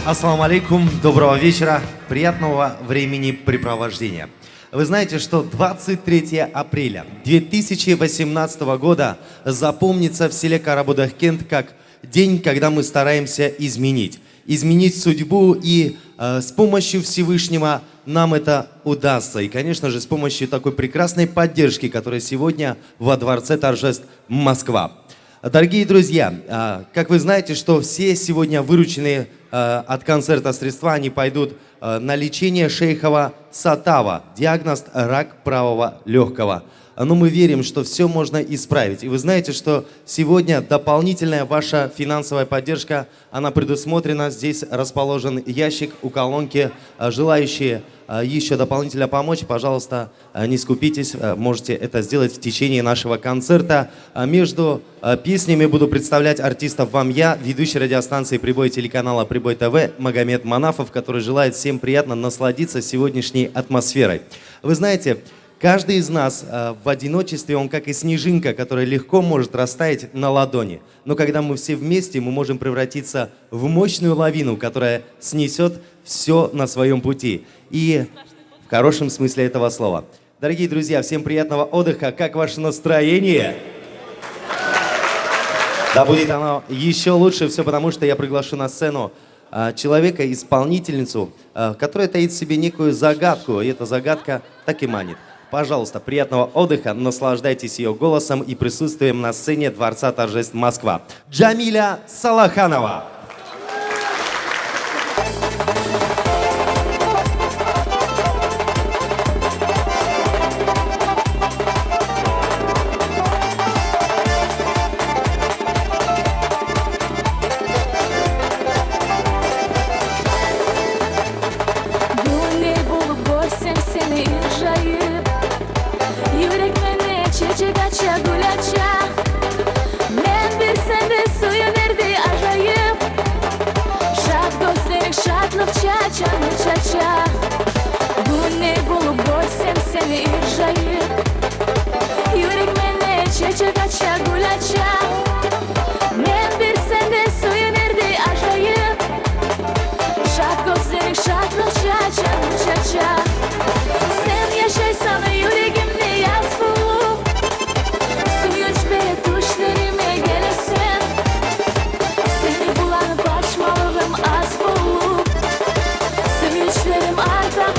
Ассаламу алейкум, доброго вечера, приятного времяпрепровождения. Вы знаете, что 23 апреля 2018 года запомнится в селе Карабудах-Кент как день, когда мы стараемся изменить судьбу, и с помощью Всевышнего нам это удастся. И, конечно же, с помощью такой прекрасной поддержки, которая сегодня во Дворце торжеств Москва. Дорогие друзья, как вы знаете, что все сегодня вырученные от концерта средства, они пойдут на лечение Шейхова Сатава. Диагноз – рак правого легкого. Но мы верим, что все можно исправить. И вы знаете, что сегодня дополнительная ваша финансовая поддержка, она предусмотрена. Здесь расположен ящик у колонки. Желающие еще дополнительно помочь, пожалуйста, не скупитесь. Можете это сделать в течение нашего концерта. Между песнями буду представлять артистов вам я, ведущий радиостанции «Прибой» телеканала «Прибой ТВ» Магомед Манафов, который желает всем приятно насладиться сегодняшней атмосферой. Вы знаете, каждый из нас в одиночестве, он как и снежинка, которая легко может растаять на ладони. Но когда мы все вместе, мы можем превратиться в мощную лавину, которая снесет все на своем пути. И в хорошем смысле этого слова. Дорогие друзья, всем приятного отдыха. Как ваше настроение? Да будет оно еще лучше. Все потому, что я приглашу на сцену человека, исполнительницу, которая таит в себе некую загадку. И эта загадка так и манит. Пожалуйста, приятного отдыха, наслаждайтесь ее голосом и присутствием на сцене Дворца торжеств Москва. Джамиля Салаханова. Sevinçlerim artar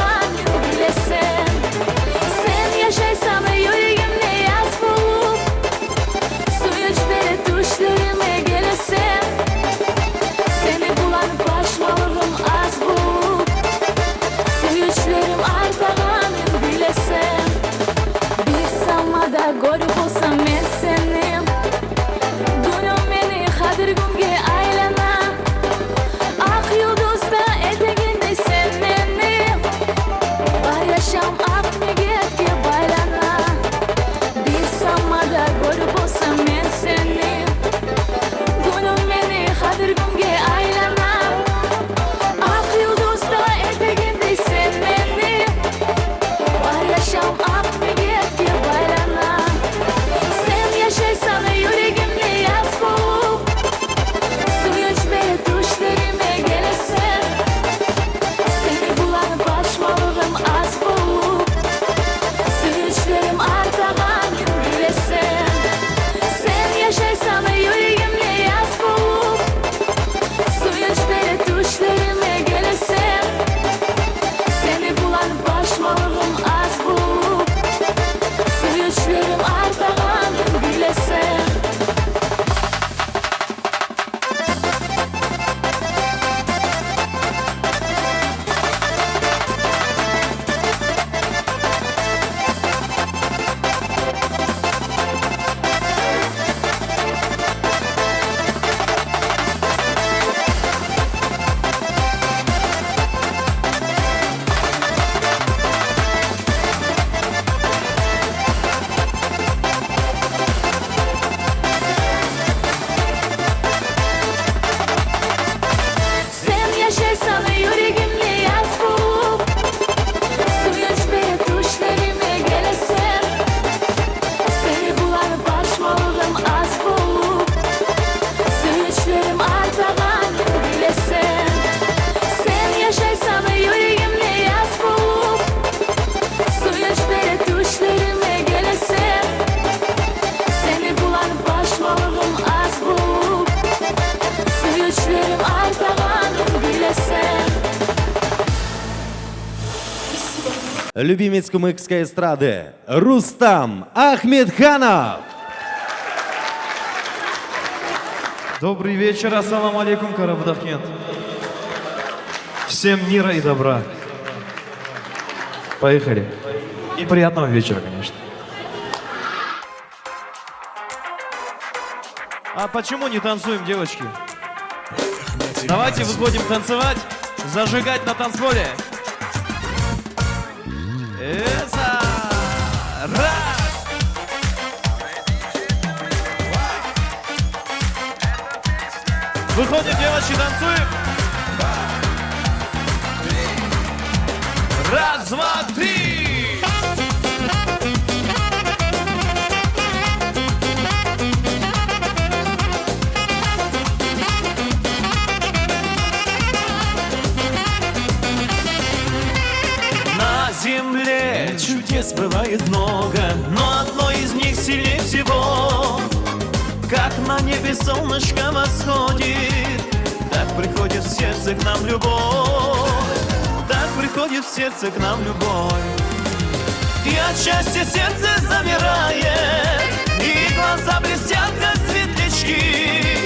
любимец кумыкской эстрады Рустам Ахмедханов. Добрый вечер, ассаламу алейкум, Карабудахмет. Всем мира и добра. Поехали. И приятного вечера, конечно. А почему не танцуем, девочки? Давайте выходим танцевать, зажигать на танцполе. Это раз. Выходим, девочки, танцуем. Раз, два, три. На земле чудес бывает много, но одно из них сильнее всего. Как на небе солнышко восходит, так приходит в сердце к нам любовь. Так приходит в сердце к нам любовь. И от счастья сердце замирает, и глаза блестят, как светлячки.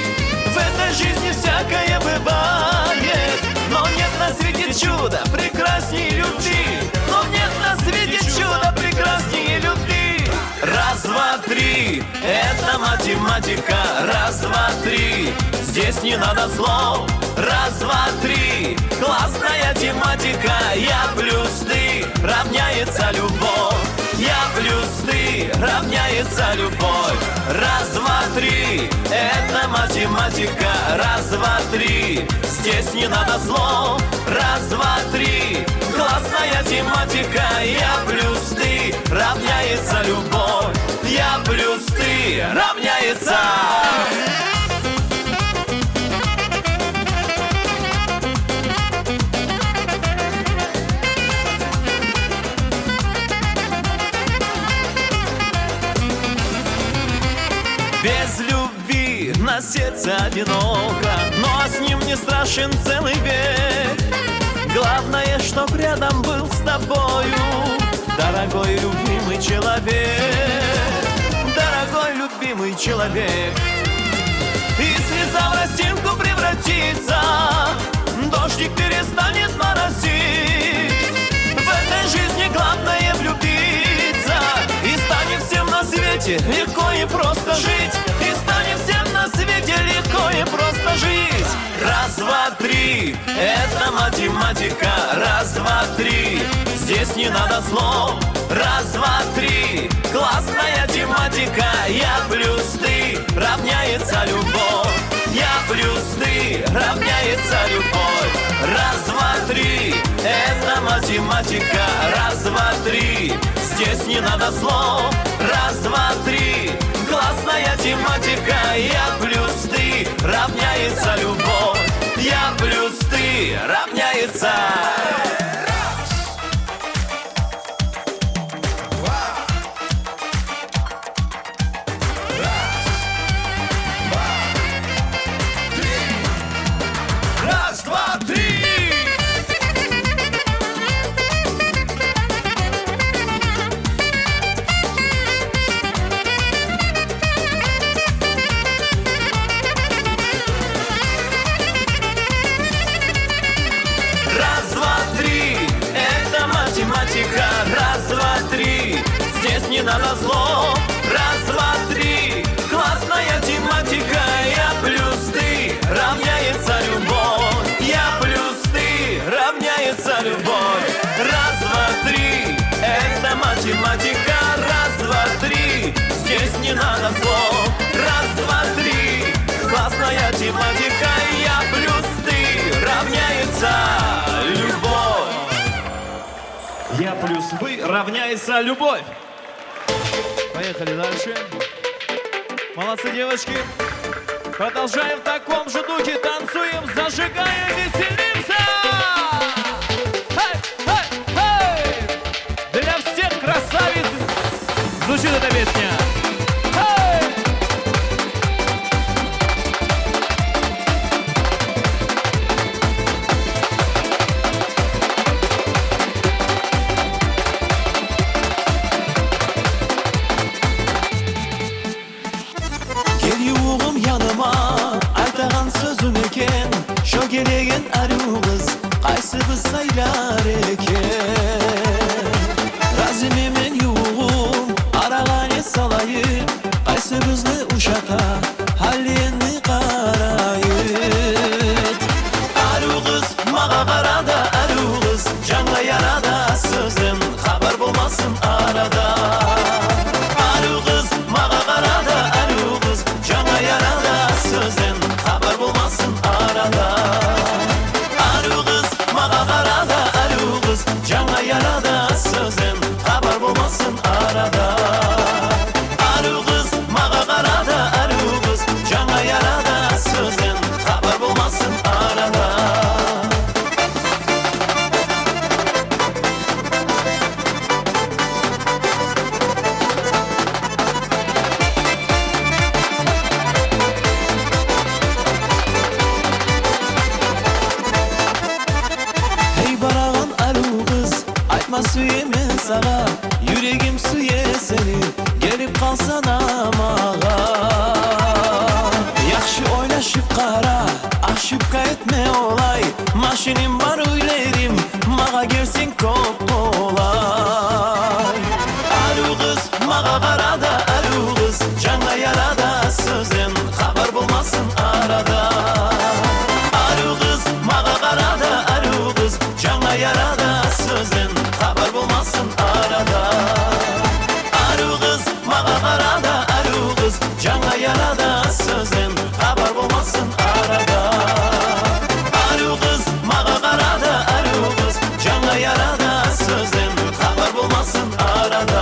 В этой жизни всякое бывает, но нет на свете чуда прекрасней любви. Но нет на свете чуда прекрасней любви. Раз, два, три, это математика. Раз, два, три, здесь не надо слов. Раз, два, три, классная тематика. Я плюс ты, равняется любовь. Я плюс ты, равняется любовь. Раз, два, три, это математика. Раз, два, три, здесь не надо слов. Раз, два, три, классная тематика. Я плюс ты, равняется любовь. Я плюс ты, равняется. Без любви на сердце одиноко, но с ним не страшен целый век. Главное, чтоб рядом был с тобою дорогой любимый человек. Дорогой любимый человек. И слеза в росинку превратится, дождик перестанет моросить. В этой жизни главное влюбиться, и станет всем на свете легко и просто жить. И станет всем на свете легко и просто жить. Раз, два, три, это математика. Раз, два, три, здесь не надо слов. Раз, два, три, классная тематика. Я плюс ты, равняется любовь. Я плюс ты, равняется любовь. Раз, два, три, это математика. Раз, два, три, здесь не надо слов. Раз, два, три, классная тематика. Я плюс ты, равняется любовь. Я плюс ты, равняется. Раз, два, три. Раз, два, три, это математика. Раз, два, три, здесь не надо слов. Раз, два, три, классная тематика. Я плюс ты, равняется любовь. Я плюс ты, равняется любовь. Раз, два, три, это математика. Раз, два, три, здесь не надо слов. Раз, два, три, классная тематика. Я плюс ты, равняется любовь. Я плюс вы, равняется любовь. Поехали дальше. Молодцы, девочки. Продолжаем в таком же духе. Танцуем, зажигаем, веселимся. Хей, хей, хей. Для всех красавиц звучит эта песня. Хей. kız saylar eken Razime men yoğum aragane salayım Qaysı kızlı uşata halini qarayım Aru kız mağa qarada aru kız Canla yarada sözün xabar bulmasın arada Aru kız mağa qarada aru kız Canla yarada sözün xabar bulmasın arada Aru kız mağa qarada aru kız Canla yarada sözün xabar bulmasın arada Aru kız mağa qarada aru kız Canla yarada sözün xabar bulmasın arada Hey barağan aru kız Aytma süyemen sağa Yüreğim süye seni Gelip kalsana mağa Yaxşı oylaşıp qara Aşıp etme olay Maşinim var öylerim Mağa gelsin kop kolay Aru kız mağa qarada aru kız Canla yarada sözün Xabar bulmasın arada Aru kız mağa qarada aru kız Canla yarada sözün Xabar bulmasın arada Aru kız mağa qarada aru kız Canla yarada sözün Xabar bulmasın arada Aru kız mağa qarada aru kız Canla yarada sözün Xabar bulmasın arada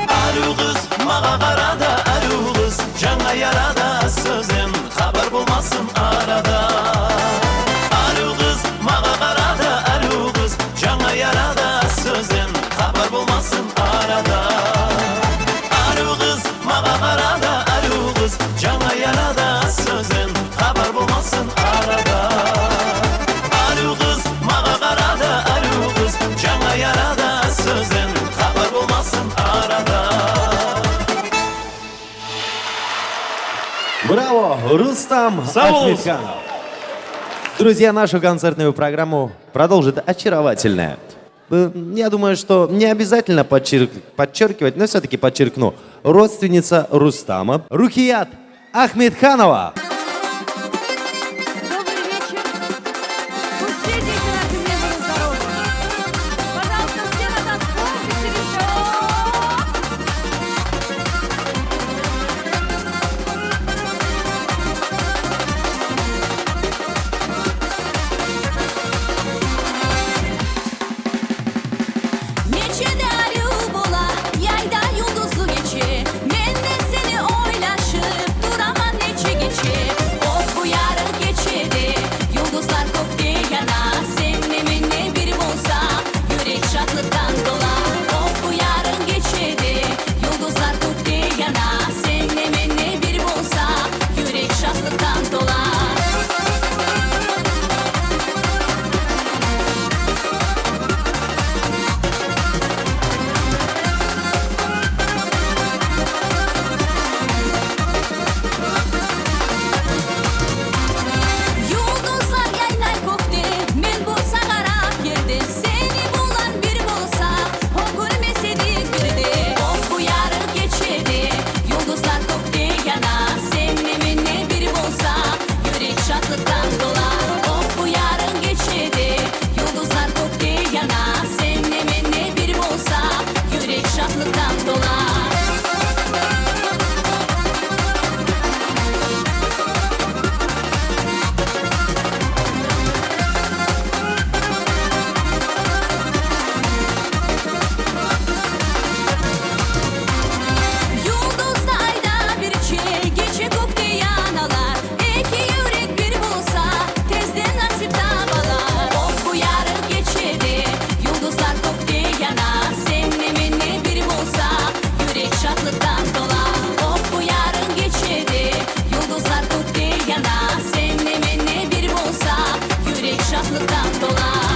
Aru kız mağa qarada aru kız Canla yarada sözüm Xabar bulmasın arada Aru kız mağa qarada aru kız Canla yarada sözüm Xabar bulmasın arada Aru kız mağa qarada aru kız Canla yarada sözüm Xabar bulmasın arada Aru kız mağa qarada aru kız Canla yarada sözüm Xabar bulmasın arada Браво, Рустам Сау! Ахмедханов. Друзья, нашу концертную программу продолжит очаровательная. Я думаю, что не обязательно подчеркивать, но все-таки подчеркну. Родственница Рустама Рукият Ахмедханова. Добрый вечер. Пусть все дети на земле будут здоровы. Пожалуйста, все на танцпол, веселимся. Neçede arı bola, yayda yıldızlı geçi. Men de seni oylaşıp duramam neçe geçi. Oh bu yarın geçedi, yıldızlar kokte yana. Seninle minne biri olsa, yürek şadlıktan dolar. Oh bu yarın geçedi, yıldızlar kokte yana. Seninle minne biri olsa, yürek şadlıktan dolar. Yıldızlar yaynay kokte, yaşlılıktan dolar.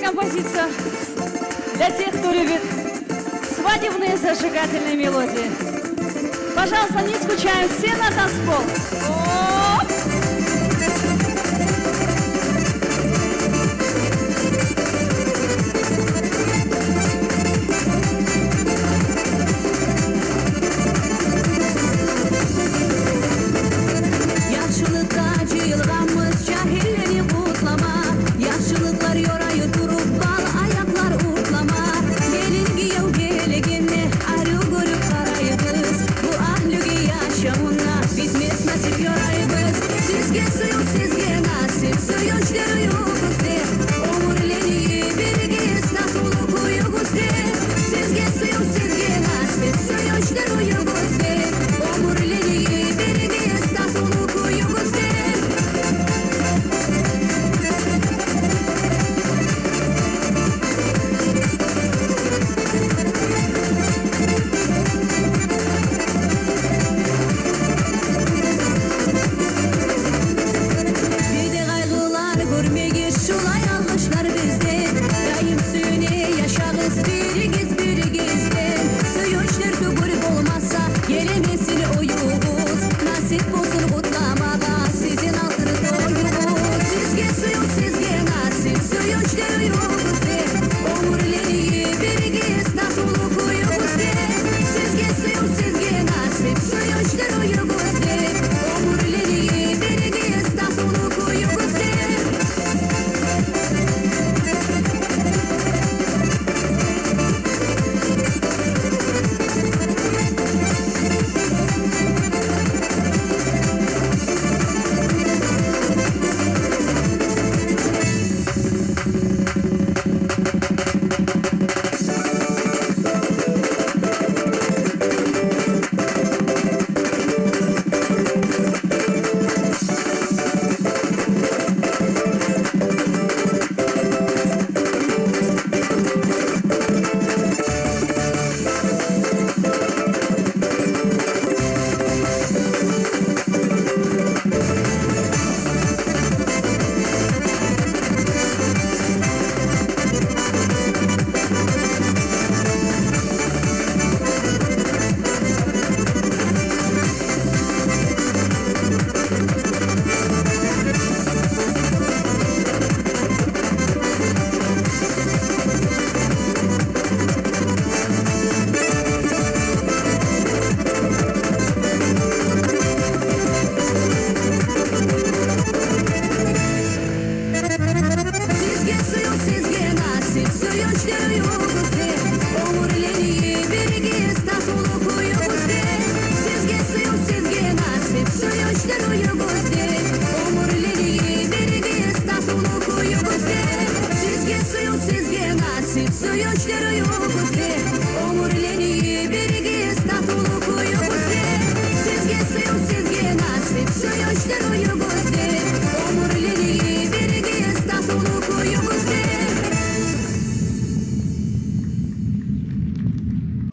Композиция для тех, кто любит свадебные зажигательные мелодии. Пожалуйста, не скучаем, все на танцпол.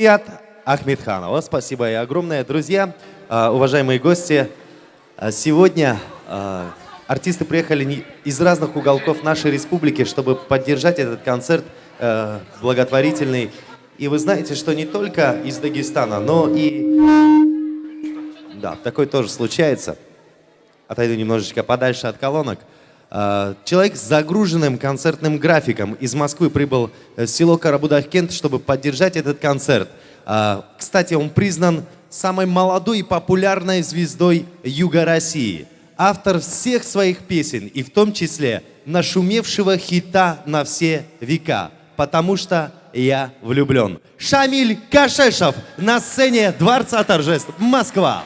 От Ахмедханова. Спасибо и огромное. Друзья, уважаемые гости, сегодня артисты приехали из разных уголков нашей республики, чтобы поддержать этот концерт благотворительный. И вы знаете, что не только из Дагестана, но и... Да, такое тоже случается. Отойду немножечко подальше от колонок. Человек с загруженным концертным графиком из Москвы прибыл в село Карабудак-Кент, чтобы поддержать этот концерт. Кстати, он признан самой молодой и популярной звездой Юга России. Автор всех своих песен, и в том числе нашумевшего хита на все века «Потому что я влюблен». Шамиль Кашешов на сцене Дворца торжеств Москва.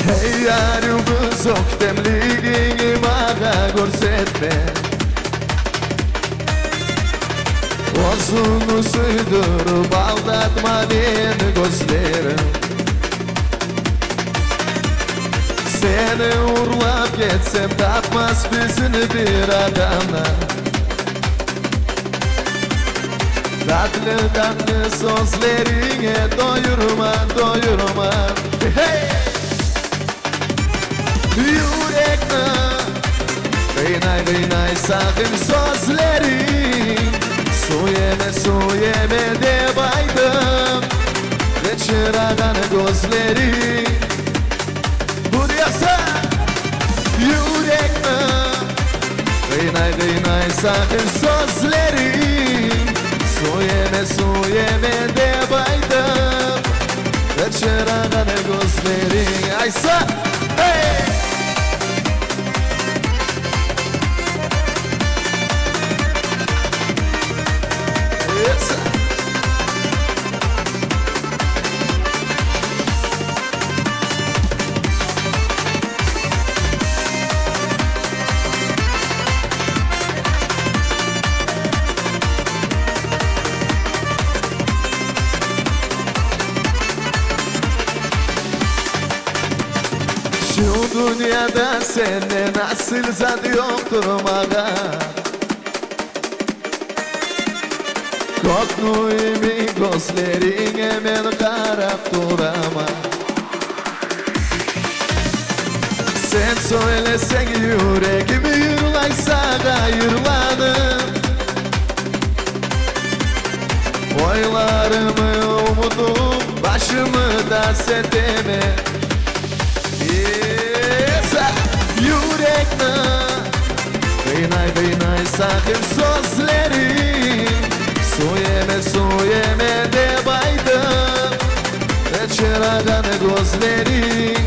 Hey yarim kız ok demligini bana görsetme Ozunu suydurup aldatma beni gözlerim Seni uğurlap geçsem tapmaz bizini bir adamla Tatlı tatlı sözlerine doyurma doyurma Hey! Yürekle Kıynay kıynay sakın sözlerin Su yeme de baydım Ve çırağın gözleri Buraya yürekle Kıynay kıynay sakın sözlerin Su yeme de baydım Ve çırağın gözleri Aysa Hey! Şu dünyada senden nasıl zat yoktur maga Koknuymi gözlerine ben karap durama Sen söylesen yüreğimi yırlaysa gayırlanır Oylarımı umudum başımı da seteme Yürekle Kıynay kıynay sakın sözlerin Su yeme de baydım Ve çırağın gözlerin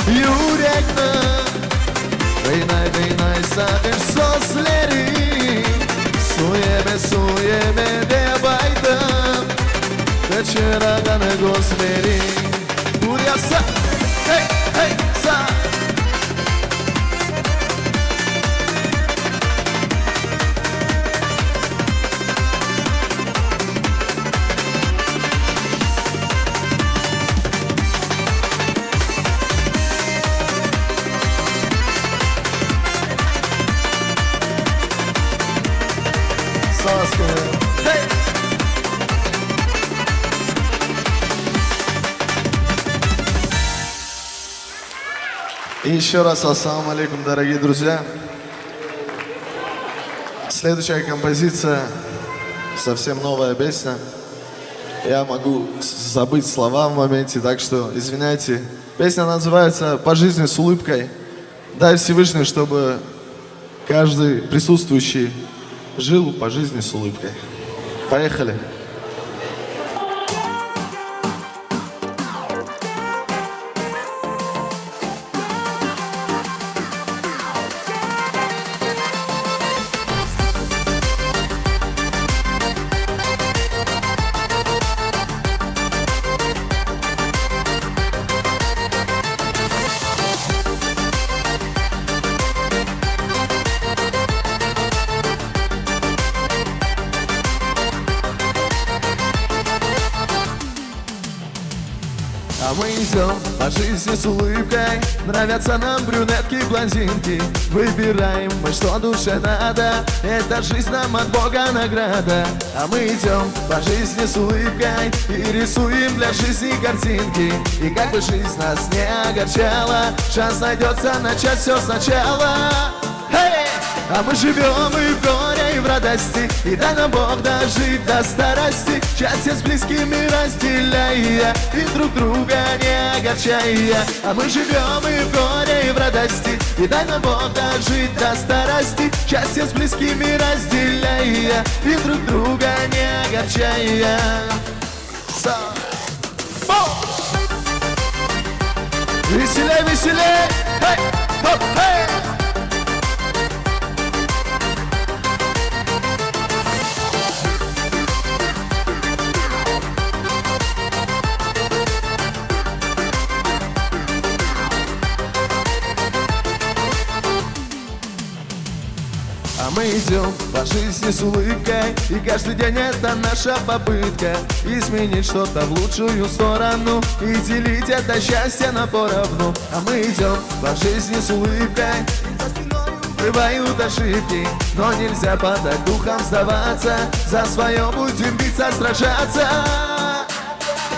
Yürekle Kıynay kıynay sakın sözlerin Su yeme de baydım Ve çırağın gözlerin Buraya hey, hey, sa Hey! Еще раз ассаламу алейкум, дорогие друзья. Следующая композиция, совсем новая песня. Я могу забыть слова в моменте, так что извиняйте. Песня называется «По жизни с улыбкой». Дай Всевышний, чтобы каждый присутствующий жил по жизни с улыбкой. Поехали. идем по жизни с улыбкой. Нравятся нам брюнетки и блондинки. Выбираем мы, что душе надо. Это жизнь нам от Бога награда. А мы идем по жизни с улыбкой и рисуем для жизни картинки. И как бы жизнь нас не огорчала, шанс найдется начать все сначала. Hey! А мы живем и в горе, и в радости, и дай нам Бог дожить до старости, счастье с близкими разделяя и друг друга не огорчая. А мы живем и в горе, и в радости, и дай нам Бог дожить до старости, счастье с близкими разделяя и друг друга не огорчая. Веселей, веселей! Hey! Хоп, hey! А мы идем по жизни с улыбкой, и каждый день это наша попытка изменить что-то в лучшую сторону и делить это счастье на поровну. А мы идем по жизни с улыбкой, бывают ошибки, но нельзя подать духом сдаваться, за свое будем биться, сражаться.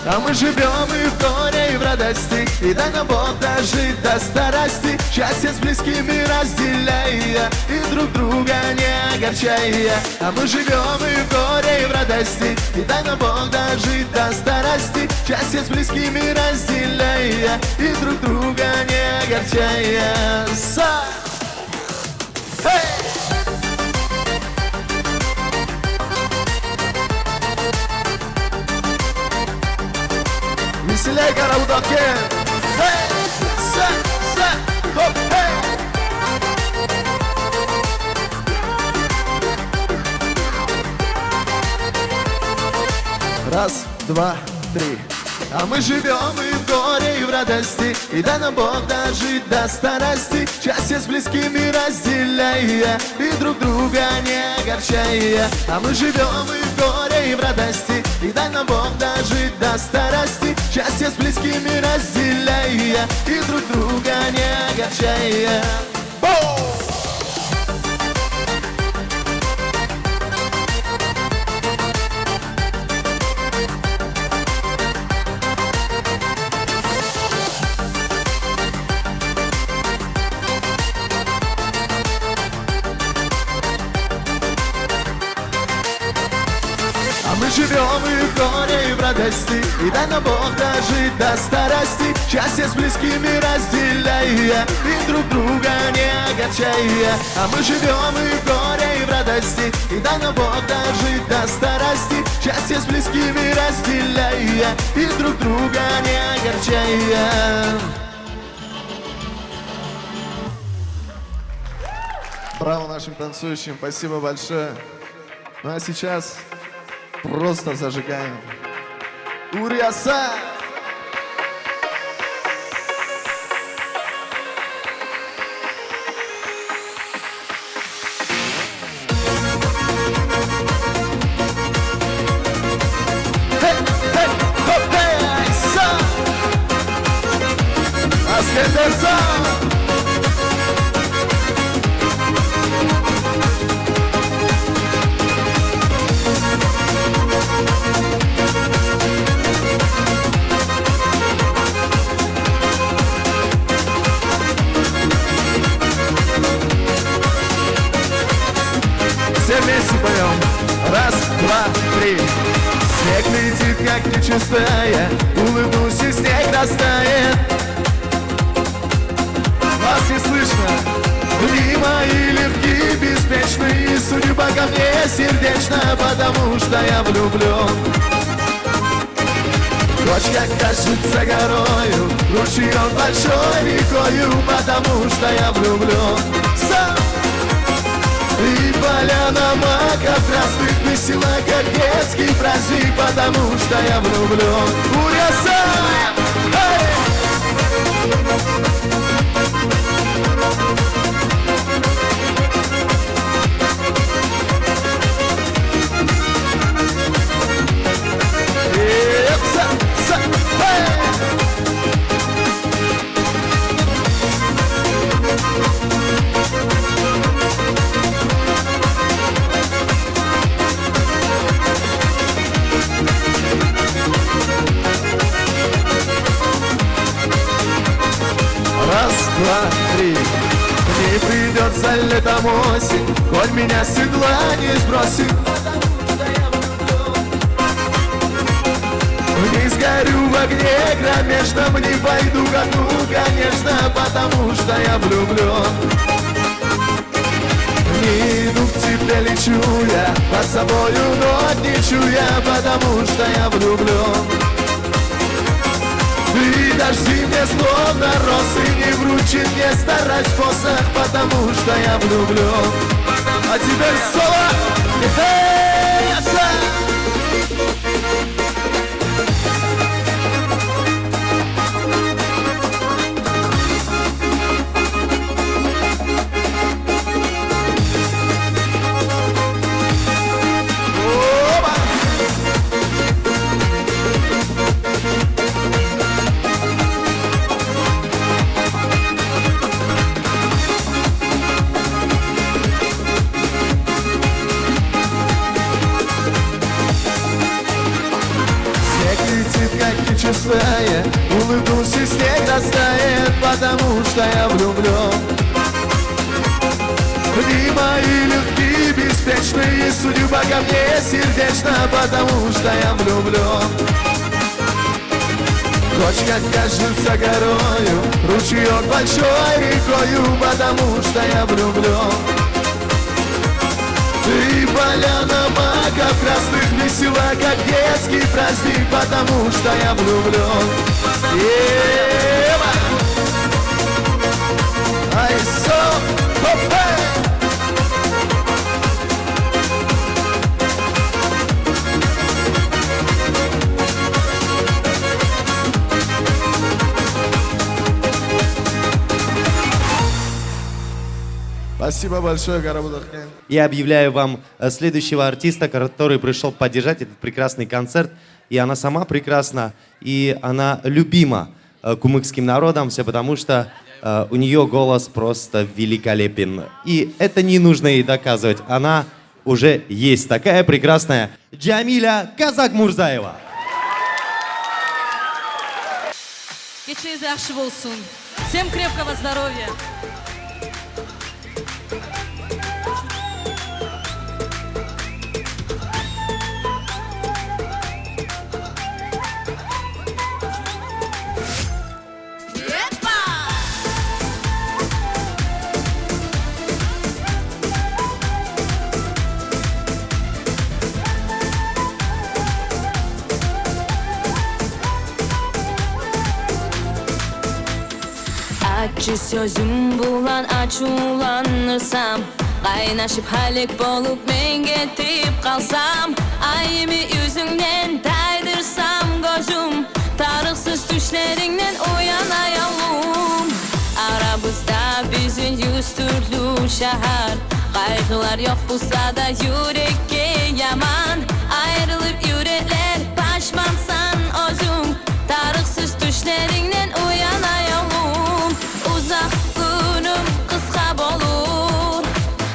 А мы живем и в горе, и в радости, и дай нам Бог дожить до старости, счастье с близкими разделяя и друг друга не огорчая. А мы живем и в горе, и в радости, и дай нам Бог дожить до старости, счастье с близкими разделяя и друг друга не огорчая. Hey! Веселей, караудоке! Эй! Хоп, эй! Раз, два, три. А мы живем и в горе, и в радости, и дай нам Бог дожить до старости, счастье с близкими разделяя и друг друга не огорчая. А мы живем и в горе, и в радости, и дай нам Бог дожить до старости, счастье с близкими разделяя и друг друга не огорчая. Мы живем и в горе, и в радости, и дай нам Бог дожить до старости, счастье с близкими разделяя и друг друга не огорчая. А мы живем и в горе, и в радости, и дай нам Бог дожить до старости, счастье с близкими разделяя и друг друга не огорчая. Браво нашим танцующим, спасибо большое. Ну а сейчас просто зажигаем. Уриаса! Ascendersa! Все вместе поем. Раз, два, три. Снег летит, как нечистая, улыбнусь, и снег растает. Вас не слышно. Дни мои легкие, беспечные, судьба ко мне сердечна, потому что я влюблен. Точка кажется горою, ручеем большой рекою, потому что я влюблен. И поляна маков красных весела, как детский праздник, потому что я влюблен. Уриаса! два, три. Не придется летом осень, хоть меня с седла не сбросит. Не сгорю в огне кромешном, не пойду ко дну, конечно, потому что я влюблен. Не иду к тебе, лечу я, под собою нот не чуя, потому что я влюблен. И дожди мне словно росы, не вручит мне старать способ, потому что я влюблен. А теперь соло! Чистая, улыбнулся, снег растает, потому что я влюблен. Дни мои легкие, беспечные, судьба ко мне сердечна, потому что я влюблен. Ночь, как кажется, горою, ручеек большой рекою, потому что я влюблен. И поляна маков красных весела, как детский праздник, потому что я влюблен. I so happy. Спасибо большое, Карабудахкен. Я объявляю вам следующего артиста, который пришел поддержать этот прекрасный концерт. И она сама прекрасна, и она любима кумыкским народом, все потому что у нее голос просто великолепен. И это не нужно ей доказывать, она уже есть такая прекрасная Джамиля Казакмурзаева. Кечиз яхшы болсун. Всем крепкого здоровья. Acı sözüm bulan açulanırsam, kaynaşıp halik bolup men getip kalsam, ayımı yüzünden taydırsam gözüm, tarıksız düşlerinden uyan ayalım. Aramızda bizim yüz türlü şehir, kaygılar yok bulsa da yürekke yaman. Ayrılıp yürekler paşmansan özüm, tarıksız düşlerinden uyan ayalım. Uzak günüm kısa bolur,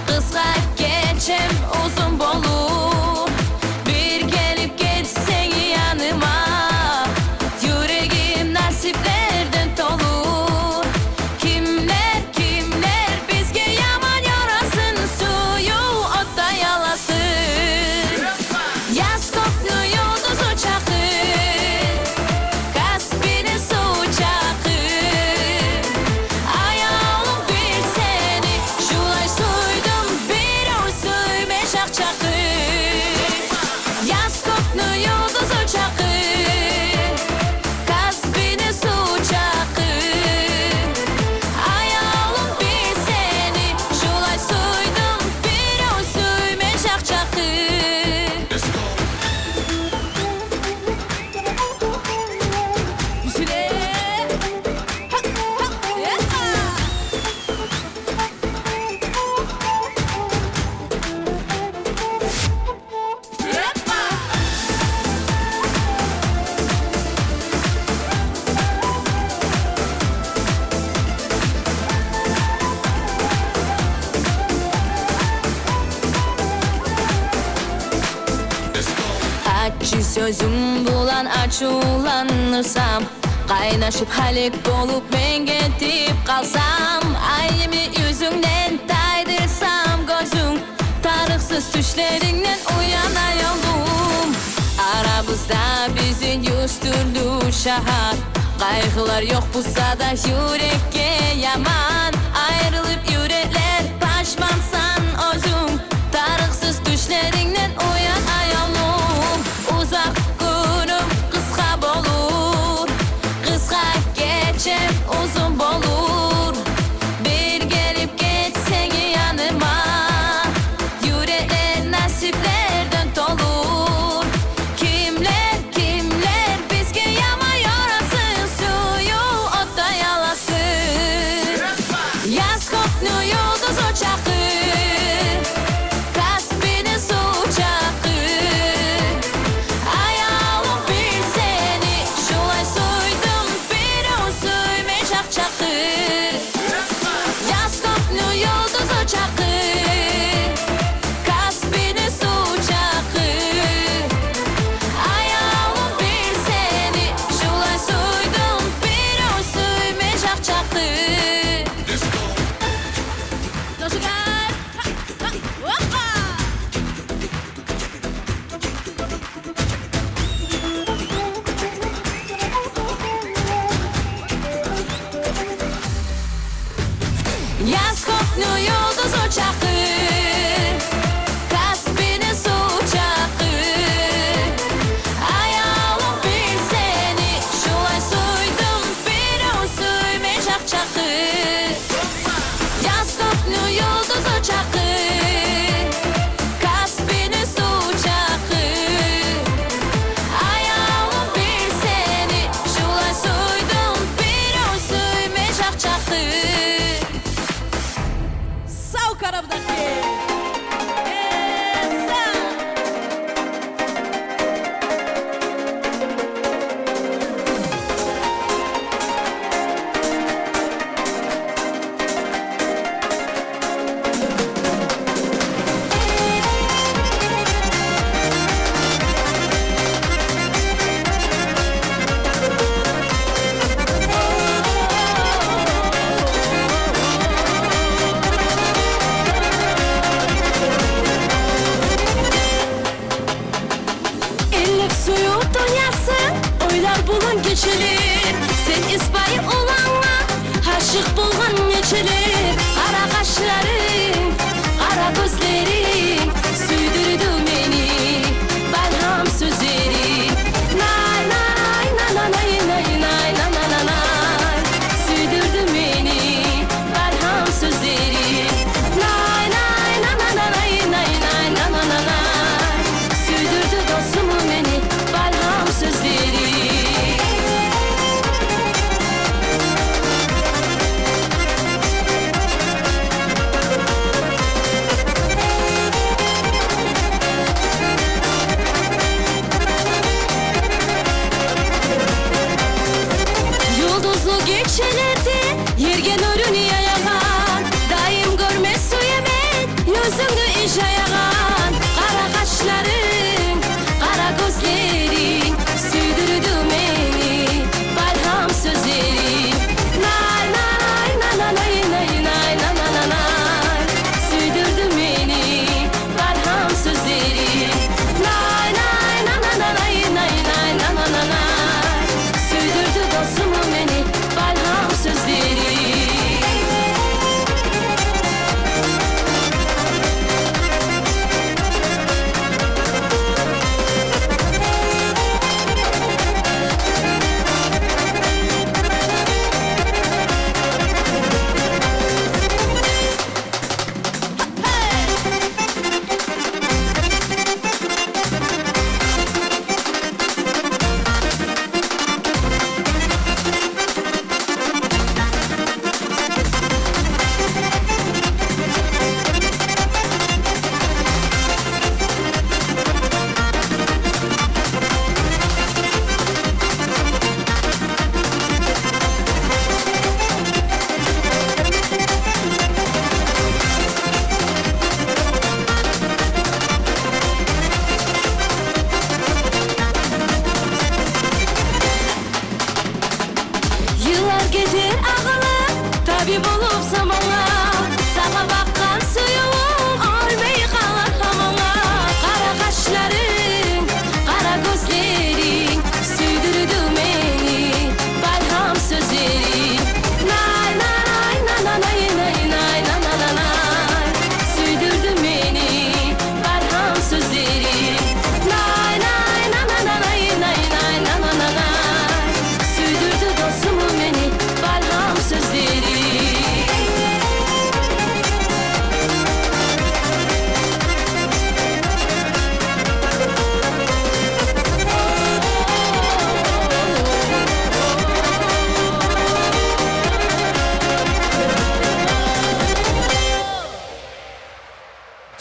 kısa geçem uzun bolur. Bir gelip geçsen yanıma, yüreğim nasiplerden dolur. Kimler kimler bizge yaman yarasın, suyu otta yalasın. Yaz koklu yıldız uçakır, Kaspinin su uçakır. Ayağım bir seni, şulay suydum bir o suyme şakçakır. Yaz koklu yıldız uçakır, Kaspinin su uçakır. Ayağım bir seni, şulay suydum bir o suyme şakçakır. Acı sözüm bulan açulanırsam, Kaynaşıp halik bolup men ketip kalsam, ayımı yüzünden taydırsam gözün, tarıksız düşlerinden uyanayalım. Aramızda bizi yüzdürdü şahat, kaygılar yok bulsa da yürekke yaman. Ayrılıp yürekler taşmansan özün, tarıksız düşlerinden uyanayalım. Uzak günüm kıska bolur, kıska geçem uzun bolur. Bir gelip geçsen yanıma, yürekler nasiplerden dolur. Kimler kimler bizge yama yorasın, suyu otta yalasın. Yaz koknu yıldız uçakı, Kaspini su uçakı. Ayağım bir seni, şulay suydum bir o suymayacak çakı. Yaz koknu yıldız uçakı, Kaspini su uçakı. Ayağım bir seni, şulay suydum bir o suymayacak çakı. Зажигай! Опа! Yaz koknu yıldız uçakı, Kaspini su uçakı. Ayağım bir seni, şulay suydum bir o suymayacak çakı. Yaz koknu yıldız uçakı, Kaspini su uçakı. Ayağım bir seni, şulay suydum bir o suymayacak çakı. Sağ karabdaki! Esa! Elif suyu dünyası, oylar bulan geçilir. Sen ispayı olanla, aşık bulgan geçilir. Kara kaşların, kara gözlerin, süydürdü beni, balham sözlerin. Nay nay nay nay nay nay nay nay nay nay. Süydürdü beni, balham sözlerin. Nay nay nay nay nay nay nay nay nay nay nay. Süydürdü dostumu beni, balham sözleri. Yıldızlı gecelerdi, yergen örünü yayagan. Daim görmez suyemen, yüzünü iş ayagan. Kara kaşların, kara gözlerin, süydürdü beni, balham sözlerin. Nay nay nay nay nay nay nay nay nay nay. Süydürdü beni, balham sözlerin. Nay nay nay nay nay nay nay nay nay nay nay. Süydürdü dostumu beni, balham sözleri.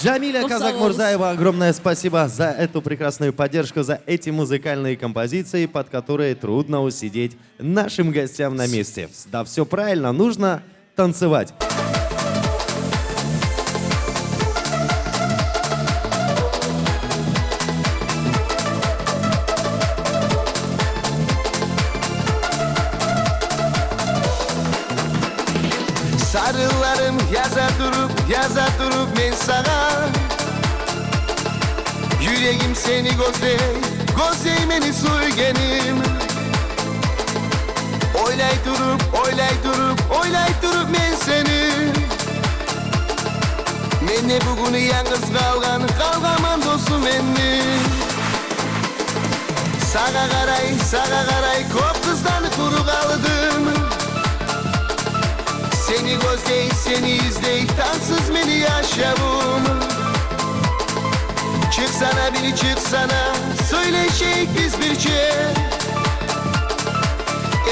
Джамиля Ну, Казак-Мурзаева, огромное спасибо за эту прекрасную поддержку, за эти музыкальные композиции, под которые трудно усидеть нашим гостям на месте. Да, все правильно, нужно танцевать. Sarılarım yaza durup men sana Yüreğim seni gözley beni suygenim Oylay durup men seni Menne bugünü yalnız kalgaman dostum enni Sağa karay kop kızdan kuru kaldım Seni gözley, seni izley, tansız beni yaşavum Çıksana biri çıksana, söyleşeyik biz birçe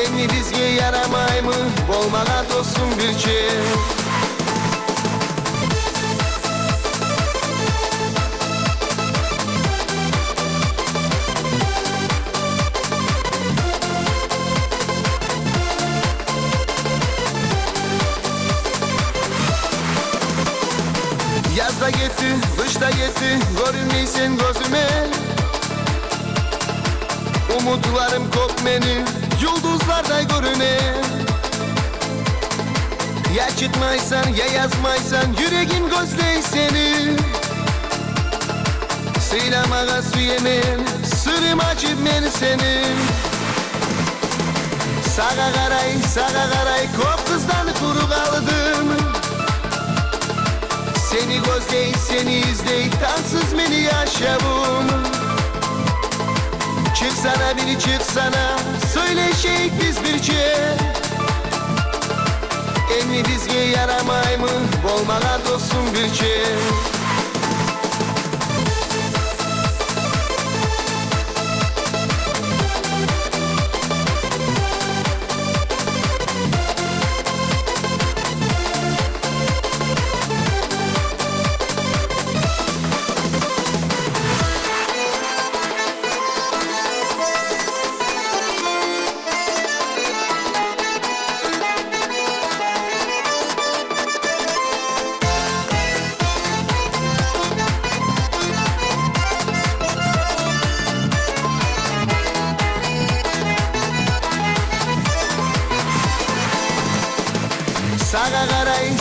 Emmi bizge yaramay mı, bolmağa dostum birçe Yazda gitti, kışta gitti, görünmeysen gözüme Umutlarım kop beni, yıldızlarda görüne Ya çıkmaysan, ya yazmaysan, yüreğim gözley seni Sıylamağa su yemen, sırrım açıp beni senin Sağa karay, kop kızdan kuru kaldım Seni gözley, seni izley, tansız beni yaşavum Çıksana biri çıksana, söyleşeyik biz birçe Emmi bizge yaramay mı, bolmağa dostum birçe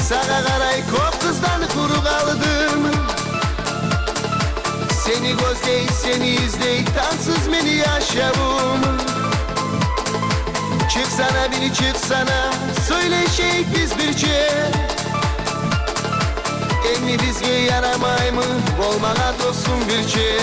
Sağa karay, kop kızdan kuru kaldım Seni gözley, seni izley, tansız beni yaşavum Çıksana biri çıksana, söyleşeyik biz birçe Emmi bizge yaramay mı, bolmağa dostum birçe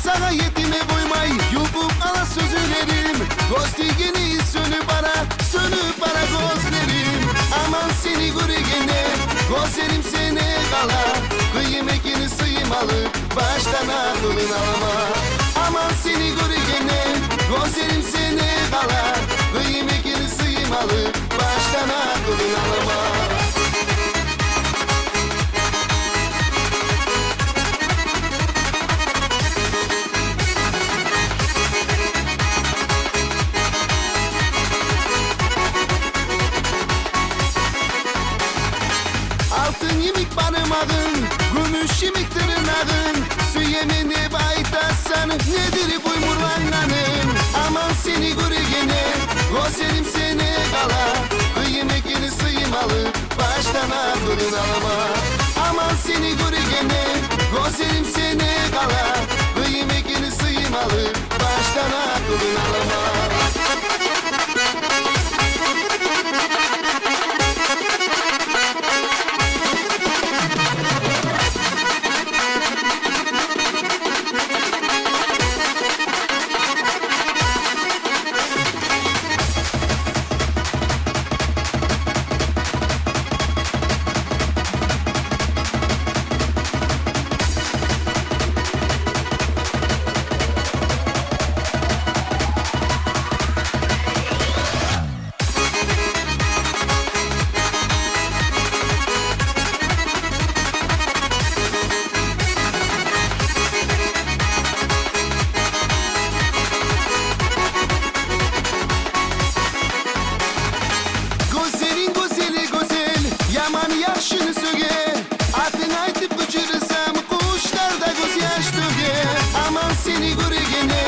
Sana yetime koymay, yupuk ala sözlerim Gostigini sönüp ara gözlerim Aman seni görgene, gözlerim seni kala Kıymetini sıymalı, baştan aklın alma Aman seni görgene, gözlerim seni kala Kıymetini sıymalı, baştan aklın alma Altın yemik barımağın, gümüş yemik tırnağın Su yemini baytasan, nedir bu murvanlanın Aman seni görgene, gözlerim seni kala Kıymetini sıymalı, baştan aklın alma. Aman seni görgene gözlerim seni kala. Kıymetini sıymalı baştan aklın alma. Gözlerin gözeli güzel, yaman yaşını söge. Adını aytıp uçurursam kuşlar da gözyaş döge. Aman seni görgene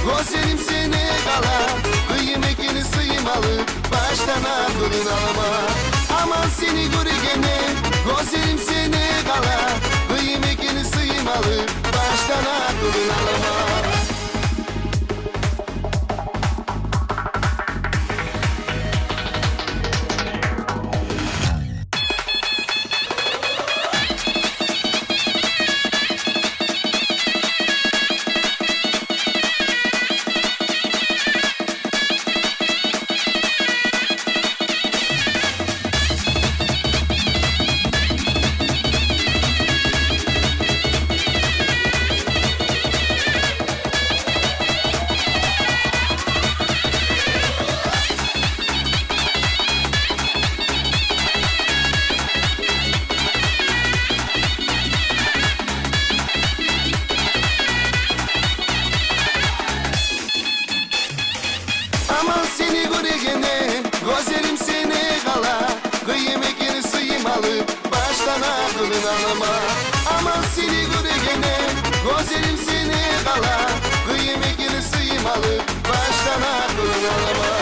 gözlerim seni kala. Kıymetini sıymalı baştan aklın alma. Aman seni görgene gözlerim seni kala. Kıymetini sıymalı baştan aklın alma. Aman seni görgene gözlerim seni kala. Kıymetini sıymalı baştan aklın alma. Aman seni görgene gözlerim seni kala. Kıymetini sıymalı baştan aklın alma.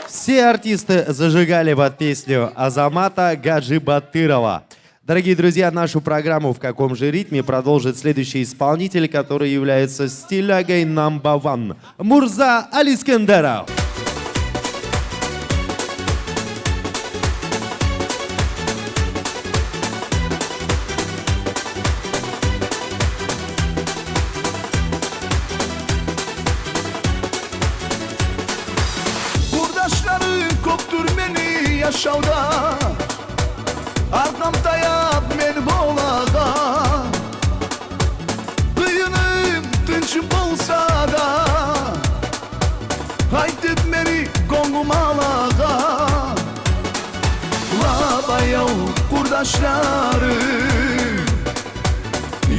Все артисты зажигали под песню Азамата Гаджибатырова. Дорогие друзья, нашу программу «В каком же ритме» продолжит следующий исполнитель, который является стилягой number one – Мурза Алискендеров. Kurdaşları koptur beni yaşavda. Ardam dayap beni bolağa. Kıyınım tınçım olsa da. Haydi beni gongum alağa. La bayav kurdaşları.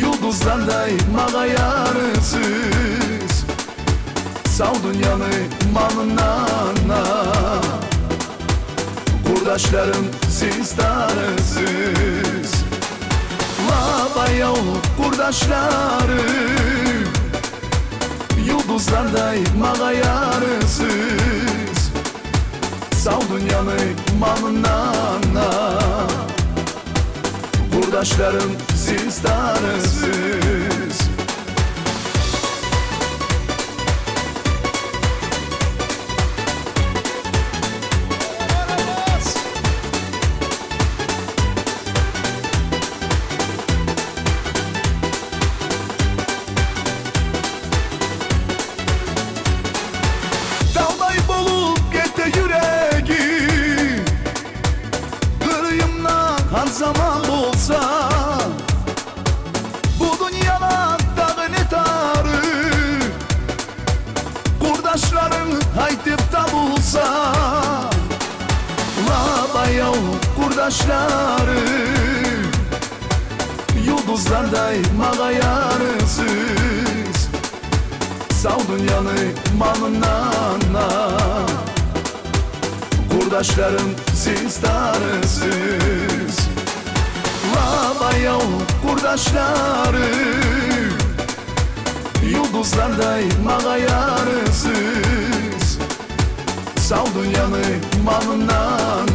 Yıldızlarday mağa yarısız. Sağ dünyanı malına. Kurdaşlarım siz tanısız. La bayav kurdaşlarım. Yıldızlarday mağa yarısız. Sağ dünyanı malına. Kurdaşlarım siz tanısız. Dağday bolup gete yüreği. Kırıyımdan her zaman olsa. Bu dünyada dağı ne tarı. Kurdaşların haytip da bulsa. La bayav kurdaşları. Yıldızlarday mağa yarısız. Sağ dünyanı malına. Kurdaşlarım siz tanısız. La bayav kurdaşları. Yıldızlarday mağa yarısız. Sal dünyanı malından.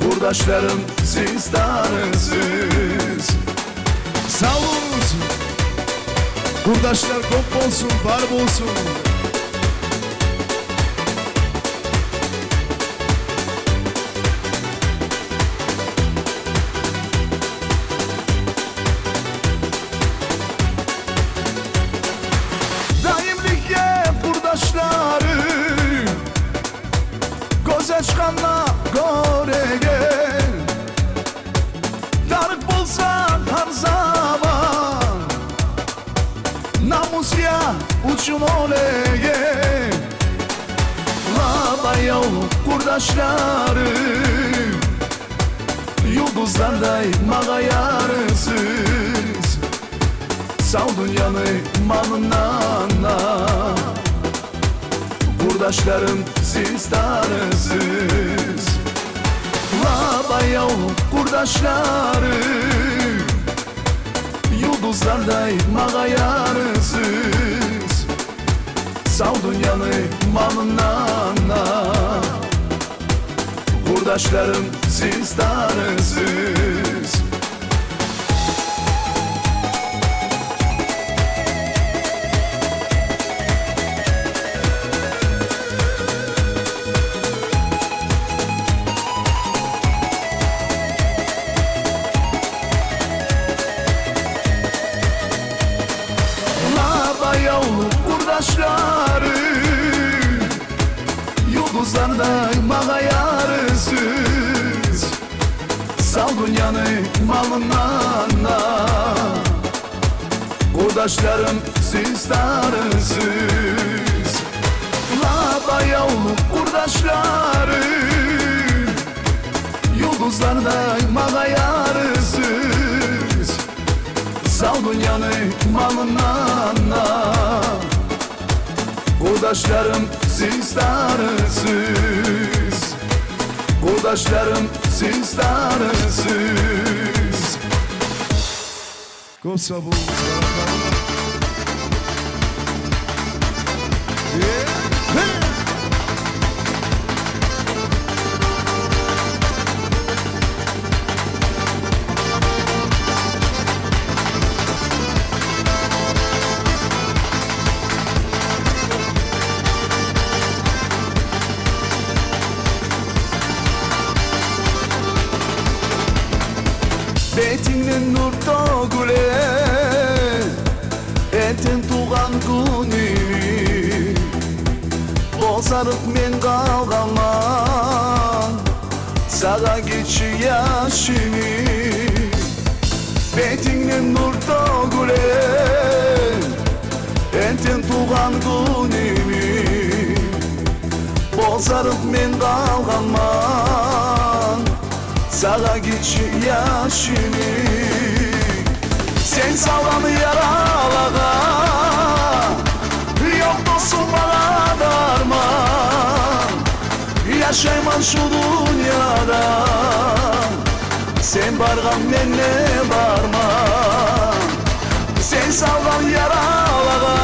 Kurdaşlarım siz tanısız. Sağ olsun. Kurdaşlar kop olsun, var olsun. Daimlikle kurdaşları Göze çıkanla göre gel. Darık bulsa her zaman Namus ya uçun oleye. Bayav kurdaşları Yıldızlarday mağa yarısız. Sal dünyanı malından. Kurdaşlarım siz tanısız. Bayav kurdaşları Yıldızlarday mağa yarısız. Sal dünyanı malından. Kurdaşlarım siz tanısız. Bayav kurdaşları Yıldızlarday mağa yarısız. Sal dünyanı malından. Kurdaşlarım siz tanısız. Bayav kurdaşları Yıldızlarday mağa yarısız. Sal dünyanı malından. Kurdaşlarım siz tanısız. Kurdaşlarım siz tanısız. Kosa bu. Betinin nur togule Enten tuğan günü Bozarıp men kalgaman Sağa geçi yaşını. Betinin nur togule Enten tuğan günü Bozarıp men kalgaman Sağa geçi yaşını. Sen sağlamı yaralaga Yok dostum bana darman. Yaşayman şu dünyada Sen bargan menle barman. Sen sağlam yaralaga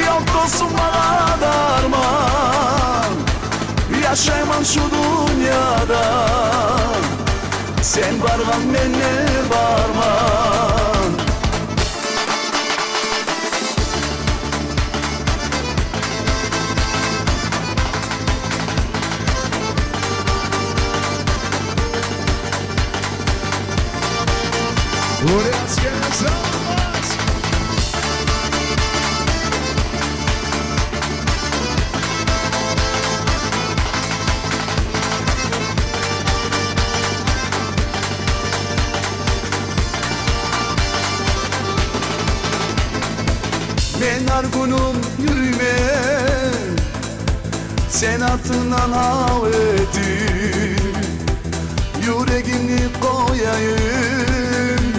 Yok dostum bana darman. Yaşayman şu dünyada Sen bargan menle barman. Buraya gelmez. Ben her günüm yürüme Sen altından haveti Yüreğini koyayım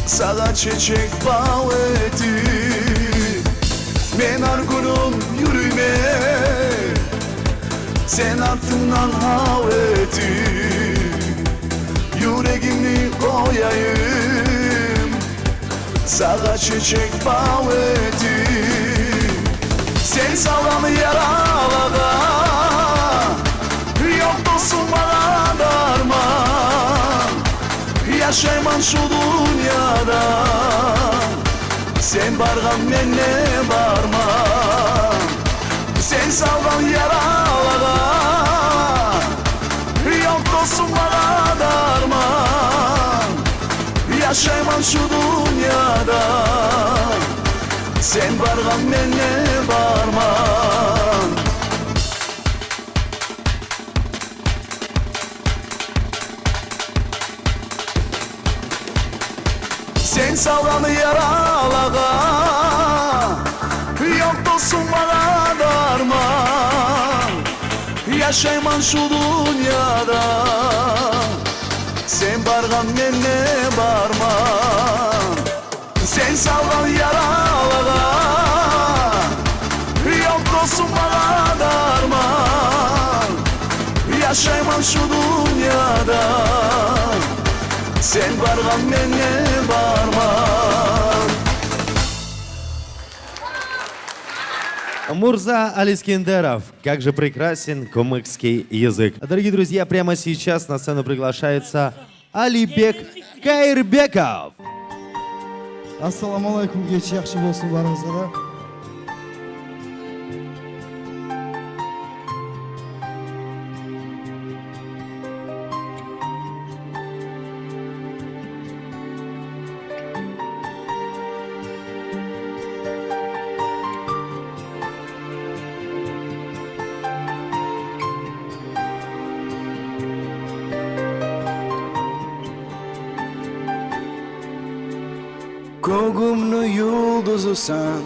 Sağa çiçek bağeti. Ben her günüm yürüme Sen altından haveti Yüreğini koyayım Sağa çiçek bağeti. Sen sallanı yaralaga, yok dostum bana darman. Yaşayman şu dünyada, sen bargan menne barman. Sen sallan yaralaga, yok dostum bana darman. Yaşayman şu dünyada, sen bargan menne barman. Sen sallanı yaralaga, yok dostum bana darman. Yaşayman şu dünyada, sen bargan menne barman. Sen sallan yaralaga, yok dostum bana darman. Yaşayman şu dünyada, sen bargan menne barman. Мурза Алискендеров. Как же прекрасен кумыкский язык. Дорогие друзья, прямо сейчас на сцену приглашается Алибек Кайырбеков. Ассалаумағалейкум, кеш жақсы болсын барыңызға. Kogumlu yulduzusan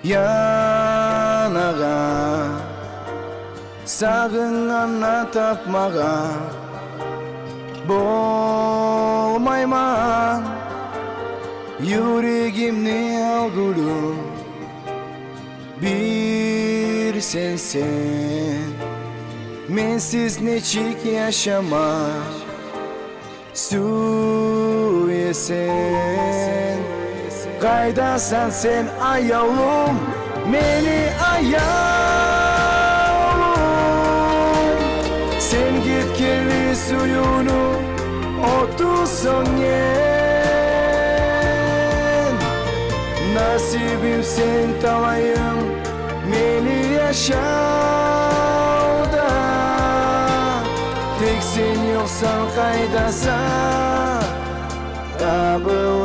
yanağa, sağınana tapmağa bolmayman. Yüreğimni al gülüm, bir sensen. Mensiz neçik yaşamak Suyesen, kaydasan sen ayavlum, beni ayavlum. Sen git kirli suyunu otursun yen. Nasibim sen talayım, beni yaşavda. Tek sen yoksan kaydasan, tabılmaysan.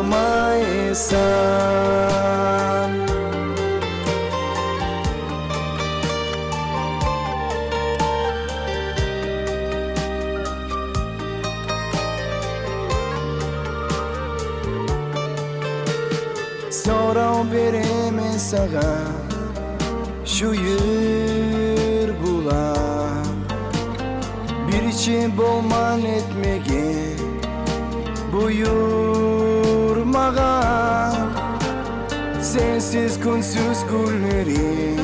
Soran veremez sana şu yer bulan. Bir için bolman etmege buyurmağa. Sensiz kunsuz günlerim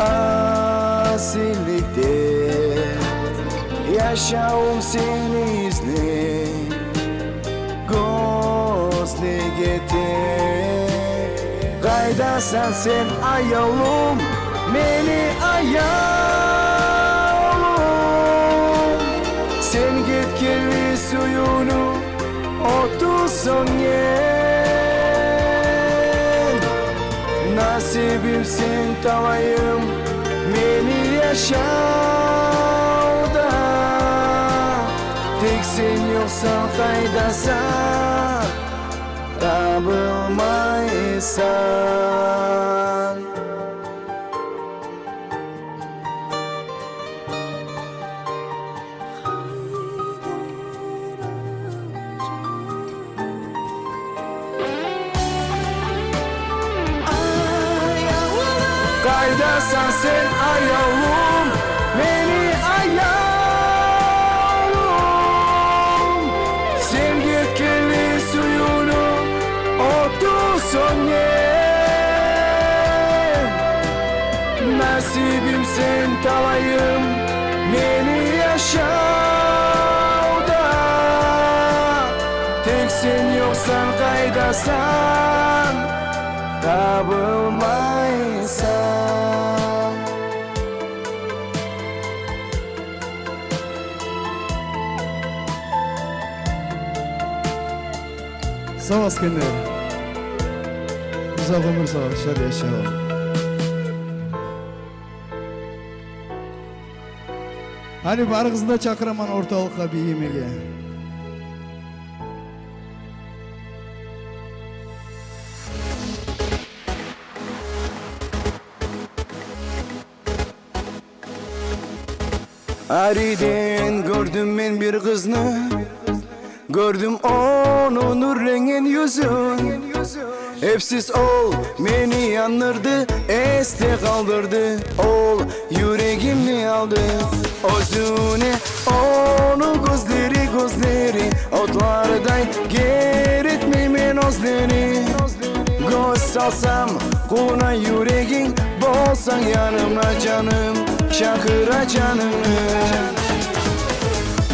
asillikte. Yaşağım seni izle gözlegete. Kaydasan sen ayavlum, beni ayavlum. Sen git kirli suyunu otursun yen. Nasibim sen talayım, beni yaşavda. Tek sen yoksan kaydasan, tabılmaysan. Kaydasan sen ayavlum, beni ayavlum. Sen git kirli suyunu otursun yen. Nasibim sen talayım, beni yaşavda. Tek sen yoksan kaydasan, табылмайсың. Sağ ol askerler. Uzak ömür sağ ol. Şad yaşa. Hani barğızda çakıraman ortalıkka bir yemeğe. Ariden gördüm men bir kızını, gördüm onun nurrengen yüzün. Hepsiz ol beni yandırdı, este kaldırdı. Ol yüreğimi aldı. Özüne onu gözleri otlarday geritmemen özleri. Göz salsam kuna yüreğin, bolsan yanımda canım, şakıra canını.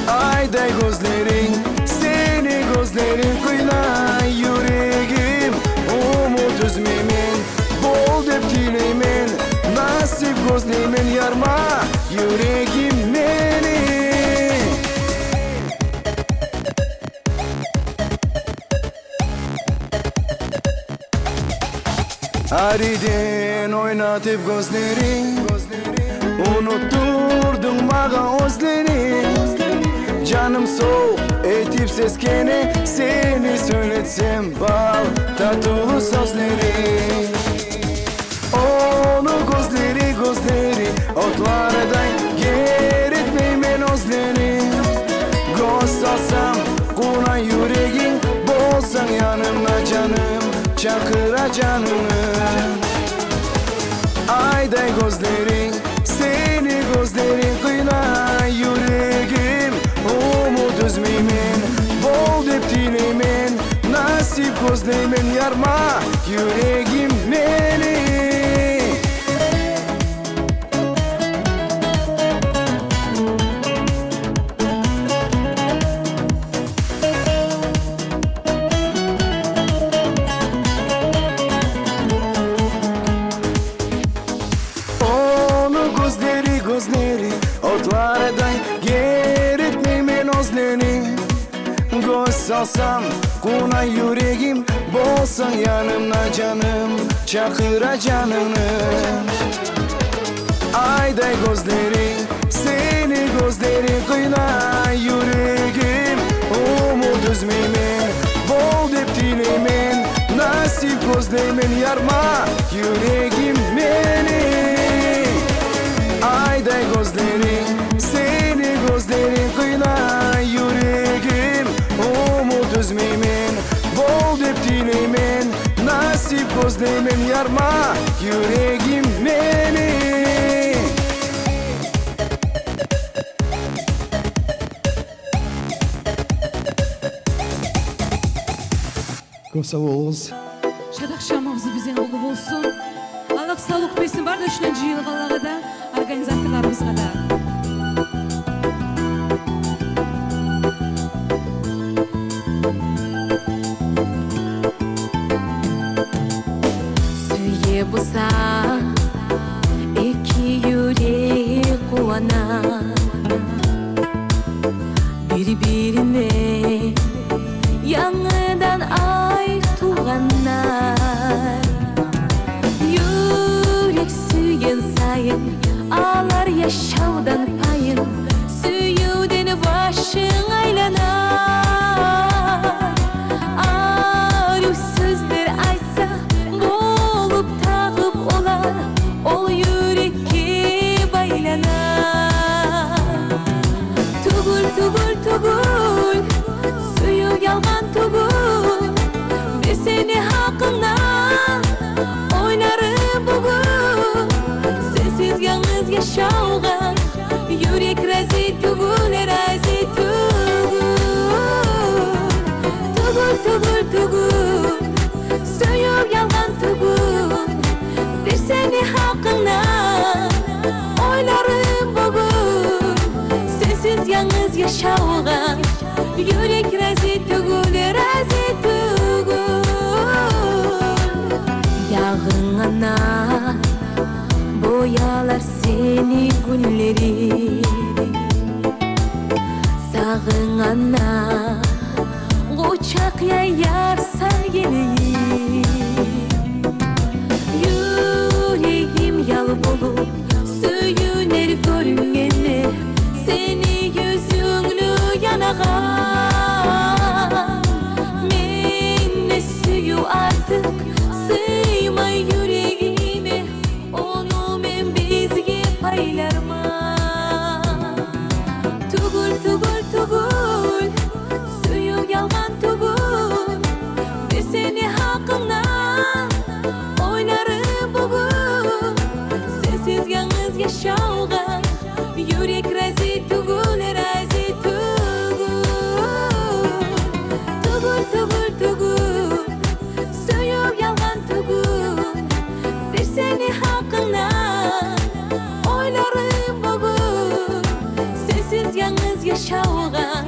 Ayday gözlerin, seni gözlerin kıyla yüreğim. Umut üzmemen, bol dep dileymen, nasip gözleymen yarma yüreğim beni. Ariden oynatıp gözlerin, unutturdun bana özlerin. Canım soğuk etip seskene, seni söyletsem bal tatlı sözleri. Onu gözleri otlardan geritmemen özleri. Göz salsam kuna yüreğin, bolsan yanımda canım, çakıra canını. Ayday gözlerin, seni gözlerin kıyla yüreğim. Umut üzmemen, bol dep dileymen, nasip gözleymen yarma yüreğim beni. Gözleri otlardan geritmemen özlerini. Göz salsam kuna yüreğim, bolsan yanımda canım, çakıra canını. Ayday gözleri, seni gözlerin kıyla yüreğim. Umut üzmemen, bol dep dileymen, nasip gözleymen yarma yüreğim beni. Ayday gözlerin, seni gözlerin kıyla yüreğim. Umut üzmemen, bol dep dileymen, nasip gözleymen yarma yüreğim beni. Көп sağ olunuz. Şadak şamamızı bize oldu olsun. Allah sağlık versin var da üçüncü yılgalağı da organizatorlarımızga da. Süye busa iki yüreği kuvana, birbirine yanıdan ay tuğanlar. Yürek süyen sayın ağlar yaşavdan payın, süyüden başın aylanar. Arif sözler aytsa bolup tağıp olar, ol yürekке baylanar. Tugul tugul tugul, suyu yalgan tugul, bir seni hakkından oynarım bugün. Sensiz yalnız yaşauğa yürek razı tugul, razı tugul. Tugul tugul tugul, suyu yalgan tugul, bir seni hakkından oynarım bugün. Sensiz yalnız yaşauğa yürek razı tugul, razı tugul. sağana Uçak yayarsan geleyim Yüreğim yal bulup söyünür görüngeni Seni yüzünlü yanağan Menne suyu artık sığmay yüreğime Onu men bizge paylarma Tugul tugul tugul suyu yalgan tugul Ve seni hakkından oynarım bugün Sensiz yalnız yaşauğa yürek razi tugul razi tugul Tugul tugul tugul suyu yalgan tugul Ve seni hakkından oynarım bugün Sensiz yalnız yaşauğa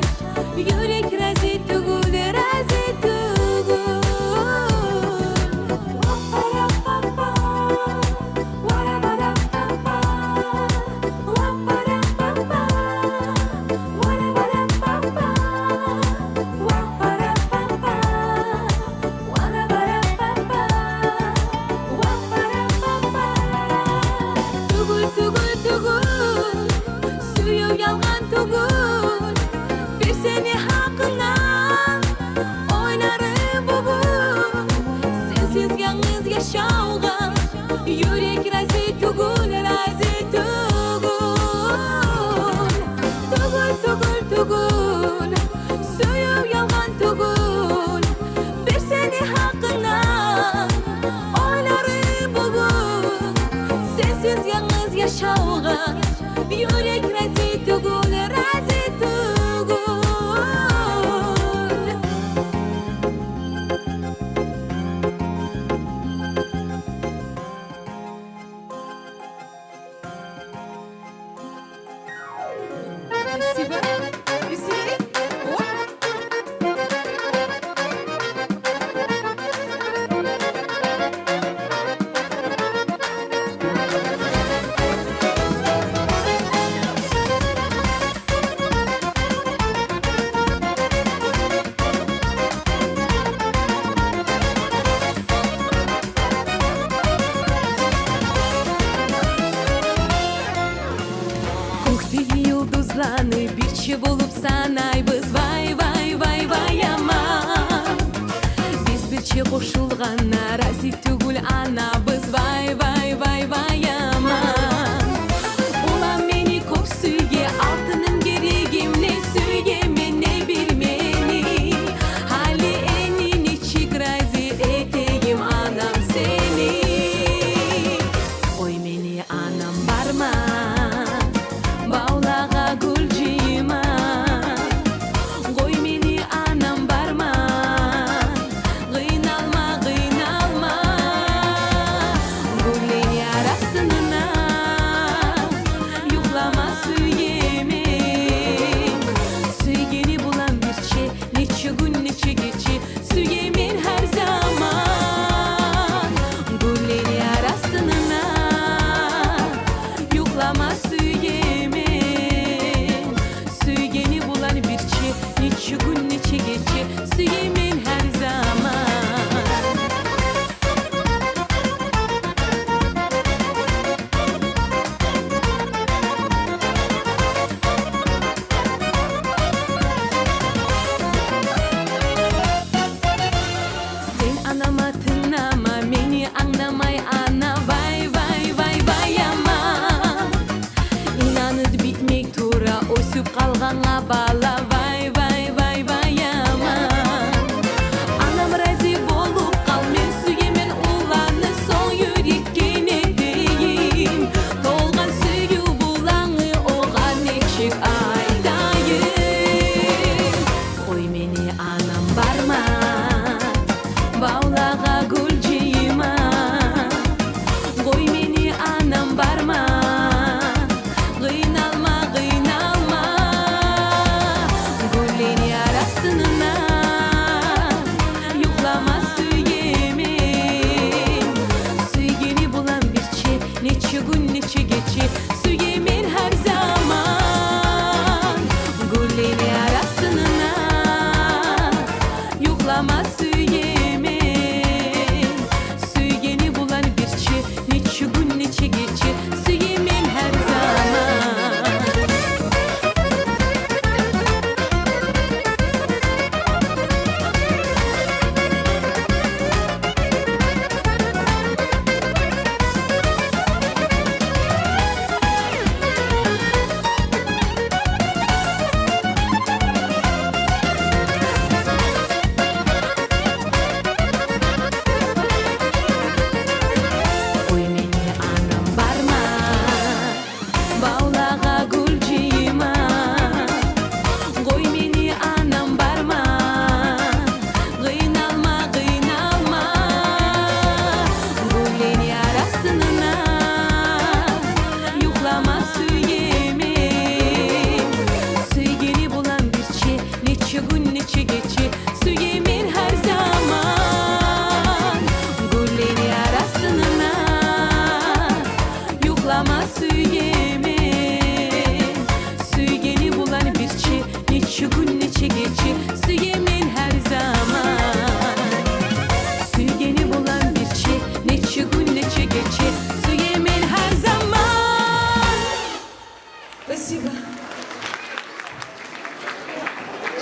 yürek razi tugul razi tugul Wapparapapa, warabarapapa, wapparapapa, warabarapapa, wapparapapa, warabarapapa, wapparapapa. Tugul tugul tugul suyu yalgan tugul Bir seni hakkından oynarım bugün Sensiz yalnız yaşauğa yürek razi tugul razi tugul Tugul tugul tugul suyu yalgan tugul Bir seni hakkından oynarım bugün Sensiz yalnız yaşauğa yürek razi tugul razi tugul Спасибо. Веселей. Көктегі йылдызланы бірче болып санайбыз Вай, вай, вай, вай, аман Біз бірче қошылғанна рази түгіл анабыз Вай, вай, вай, вай, аман Ола мені көп сүйге алтыным керегім Не сүйге мен не білмені Хали энini чик рази етегім анам сені Ой мені анам барма Bağlağa gül cima Koy meni anam barma Kıynalma kıynalma Güley yuklama süyemi. Süygeni bulan bir çi, neçe gün neçe gece, süyemin her zaman.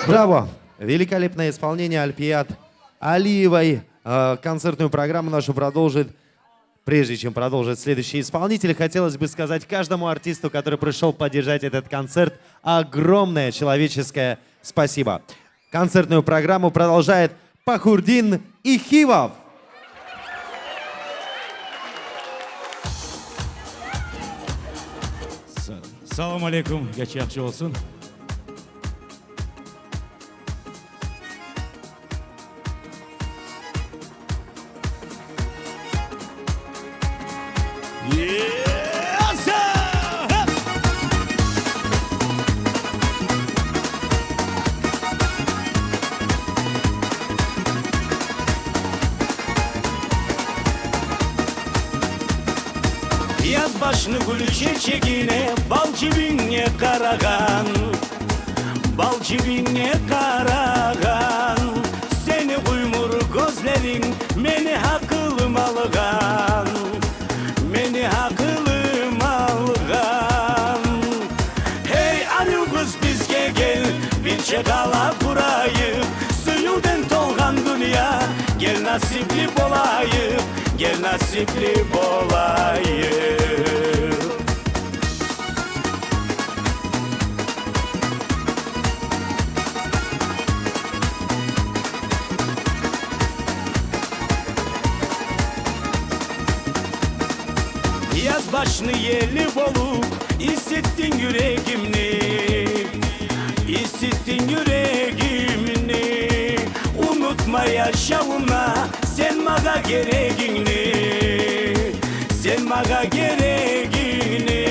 Браво! Великолепное исполнение Альпият Алиевой. Концертную программу нашу продолжит. Прежде чем продолжить следующий исполнитель, хотелось бы сказать каждому артисту, который пришел поддержать этот концерт, огромное человеческое спасибо. Концертную программу продолжает Пахурдин Ихивов. Салам алейкум, yaxshi olsun. Yaz başını gül çiçeğine, bal cibine karagan, bal cibine karagan. Seni uymur gözlerin, beni akılım algan, beni akılım algan. Hey anı kız bizge gel, bir çekala kurayım, suyudan tolgan dünya, gel nasipli bolayım. Gel nasipli bolayım. Yaz başını yeli bolup hissettin yüreğimni, hissettin yüreğimni. Unutma yaşamına sen bana gereğini, sen bana gereğini.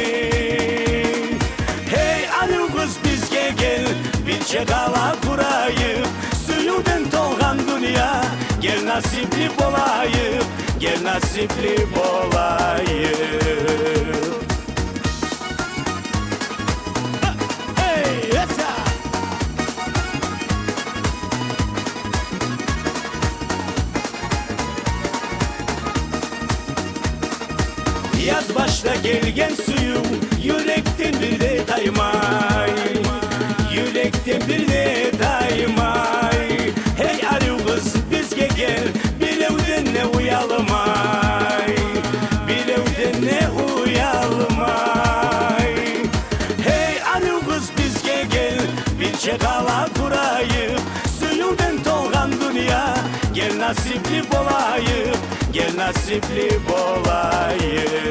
Hey anı kız bizge gel, bir çekala kurayım, suyudan tolgan dünya, gel nasipli bolayım, gel nasipli bolayım. Hey yesa. Yaz başta gelgen suyum, yürekten bir de daymay, yürekten bir de daymay. Hey arı kız bizge gel, bir evden ne uyalmay, bir evden ne uyalmay. Hey arı kız bizge gel, bir çekala kurayım, suyudan tolgan dünya, gel nasipli bolayım. Gel nasipli bolayım.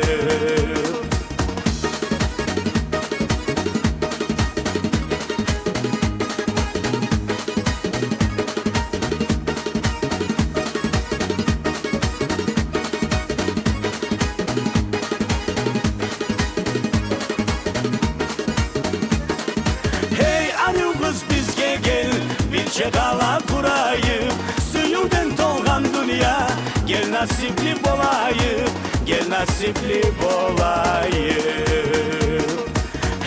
Hey anı kız bizge gel, bir çekala kurayım, suyudan tolgan dünya, gel nasipli bolayım, gel nasipli bolayım.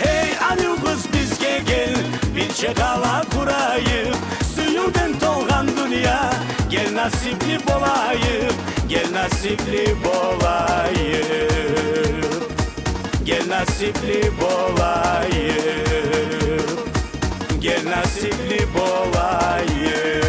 Hey anı kız bizge gel, bir çekala kurayım, suyudan tolgan dünya, nasipli bolayıp, gel nasipli bolayıp, gel nasipli bolayıp, gel nasipli bolayıp.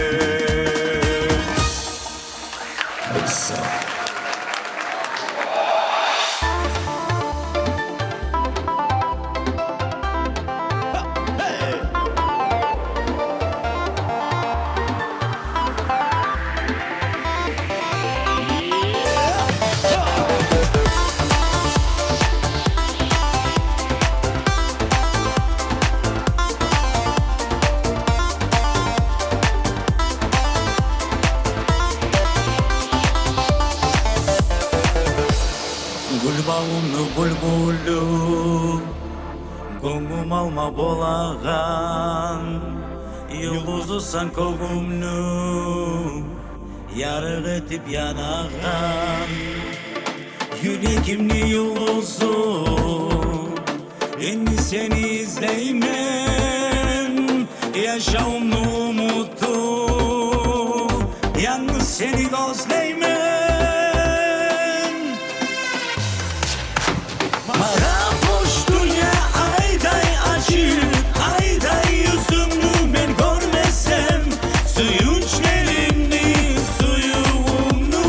Gülbağımlı bülbülü, gönlüm alma bolağan, yıldızısan kogumlu, yarık etip yanağan. Yüreğimli yıldızı, seni izleymen, yaşamlı umutu, yalnız seni gözleymen. Bana boş dünya ayday açık, ayday yüzümü ben görmesem, suyunçlerimni, suyumnu,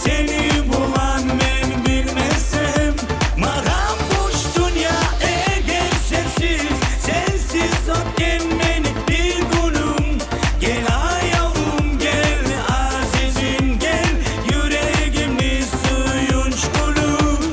seni bulan ben bilmesem. Bana boş dünya eğer sensiz, sensiz ötken beni bir günüm. Gel ay yavrum gel, azizim gel, yüreğimni suyunç gülüm.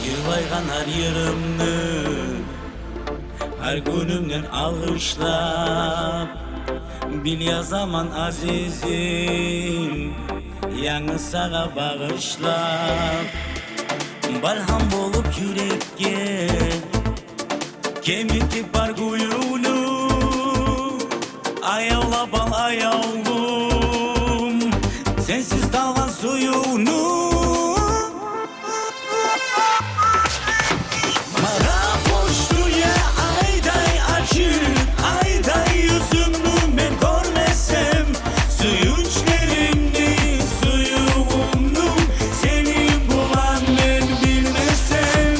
Yırlaygan her yerimni, her günümden alışlap, bil yazaman azizim, yanı sağa bağışlap. Barham bolup yürekке, kemikli bar guyulu, ayavla bal ayavlum, sensiz dalgan suyunu. Bana boş dünya ayday açık, ayday yüzümü ben görmesem, suyunçlerimni, suyumnu, seni bulan ben bilmesem.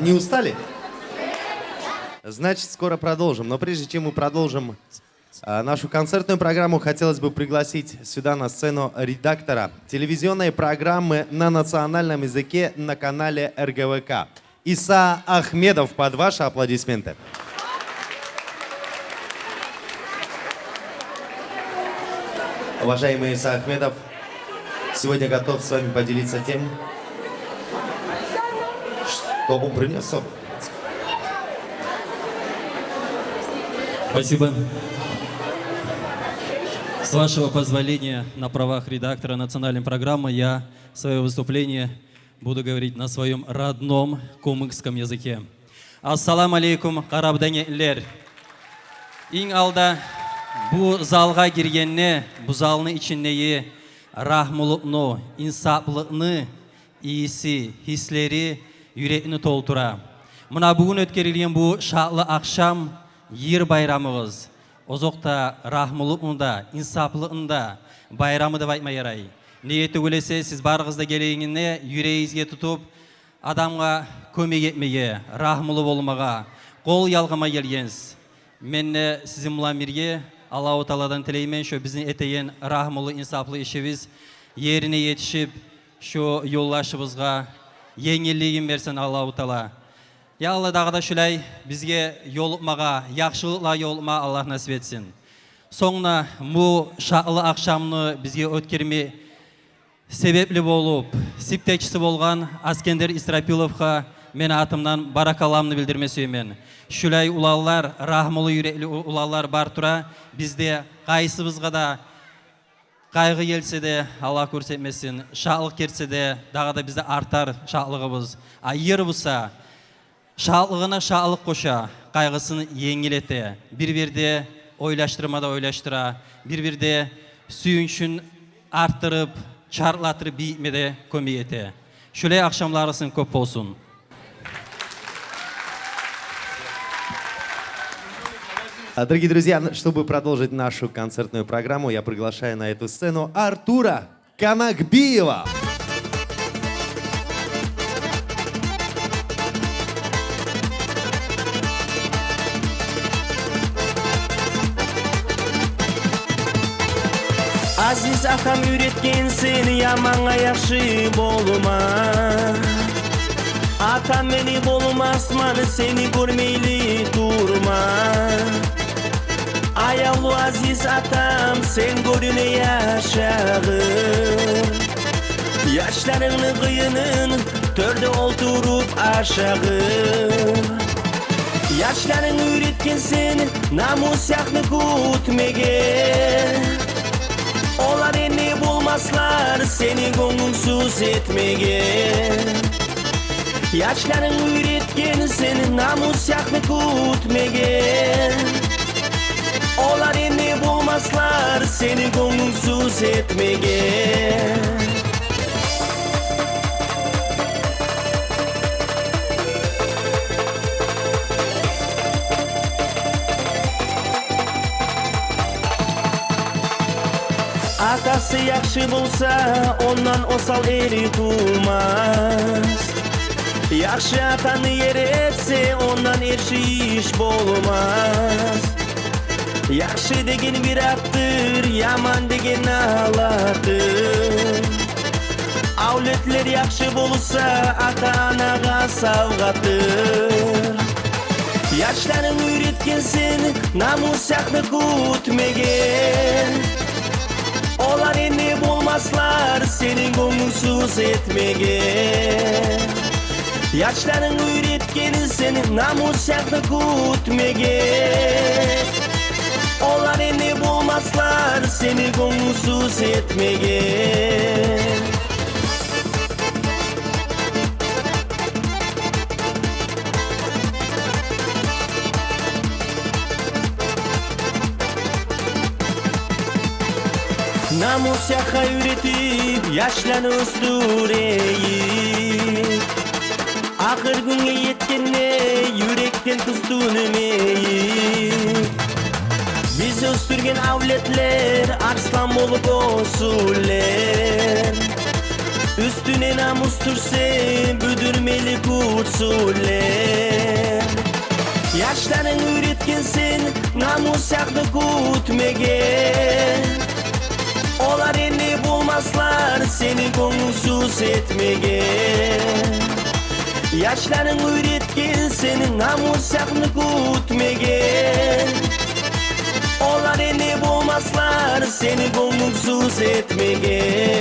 Не устали? Значит, скоро продолжим. Но прежде чем мы продолжим нашу концертную программу, хотелось бы пригласить сюда на сцену редактора телевизионной программы на национальном языке на канале РГВК. Иса Ахмедов, под ваши аплодисменты. Уважаемый Иса Ахмедов, сегодня готов с вами поделиться тем, что он принес. Спасибо. С вашего позволения, на правах редактора национальной программы, я свое выступление буду говорить на своем родном кумыкском языке. Ассаламу алейкум, карабдаңелер. Иң алда bu залға киргенне, bu залны içindeyi rahmuluknu, insaplıkны, iyisi, hisleri, yüreğini толтура. Мына бүгін өткерілген bu шатлы ақшам ер байрамығыз. Озоқта рахмулықында, инсаплығында байрамы деп айтмай ярай. Ниеті өлесе, сіз барығызда келейіңіне yüreğіңізге тұтып, адамға көмек етмеге, рахмулы болмаға, қол ялғама келгенсіз. Мен сіздің мұламерге Аллаху Тааладан тілеймен, шо біздің етейін рахмулы, инсаплы ішіміз еріне етішіп, шо yollaşыбызға еңелігін берсін Аллаху Таала. Алла дағыда шүләй бізге yolmağa, yaxşılıkla yolma Allah nasip etsin. Sonra bu şalı akşamını bizge ötkirmi sebepli bolup, siptekçisi bolgan Askender İsrapilov'a men atımdan barakalamını bildirme söymen. Şülay ulallar, rahmılı yürekli ulallar bar tura, bizde qaysыбызға да қайғы келсе де Allah көрсетмесін, шалық керсе де дағада бізде артар шалығыбыз. Айыр бұса, шалығына шалық қоша, қайғысын еңгелете, бір-бірде ойлаштырмада ойлаштыра, бір-бірде сүйіншін арттырып, чарлатырып беймеде көмек ете. Шөлей ақшамларысын көп болсын. Дорогие друзья, чтобы продолжить нашу концертную программу, я приглашаю на эту сцену Артура Канакбиева. Aziz akam üretkensin, yamanga yakşı bolma. Atam beni bolmasman, seni görmeyli durma. Ayalı aziz atam, sen görüne yaşağır. Yaşlarını kıyının, törde oturup aşağı. Yaşlarını üretkensin, namus yakını kutmege. Olar eni bulmazlar, seni gönülsüz etmege. Yaşların üretkensin, namus yakını kutmege. Olar eni bulmazlar, seni gönülsüz etmege. Atası yakşı bulsa, ondan osal eri tuğmaz. Yakşı atanı yer etse, ondan erşi iş bolmaz. Yakşı degen bir attır, yaman degen ağlatır. Avletler yakşı bulsa, ata-anaga savgatır. Yaşların üretkensin, namus yakını kutmegen. Olar eni bulmazlar, seni gönülsüz etmege. Yaşların üretkeni senin, namus yakını kutmege. Olar eni bulmazlar, seni gönülsüz etmege. Namus yaka üretip, yaşlarını östüreyip. Akır günge yetkenne, yürekten tustun emeyip. Biz östürgen avletler, arslan bolup osuller. Üstüne namus türse, büdürmeli kutsuller. Yaşların üretkensin, namus yakını kutmege. Olar eni bulmazlar, seni gönülsüz etmege. Yaşların üretken senin, namus yakını kutmege. Olar eni bulmazlar, seni gönülsüz etmege.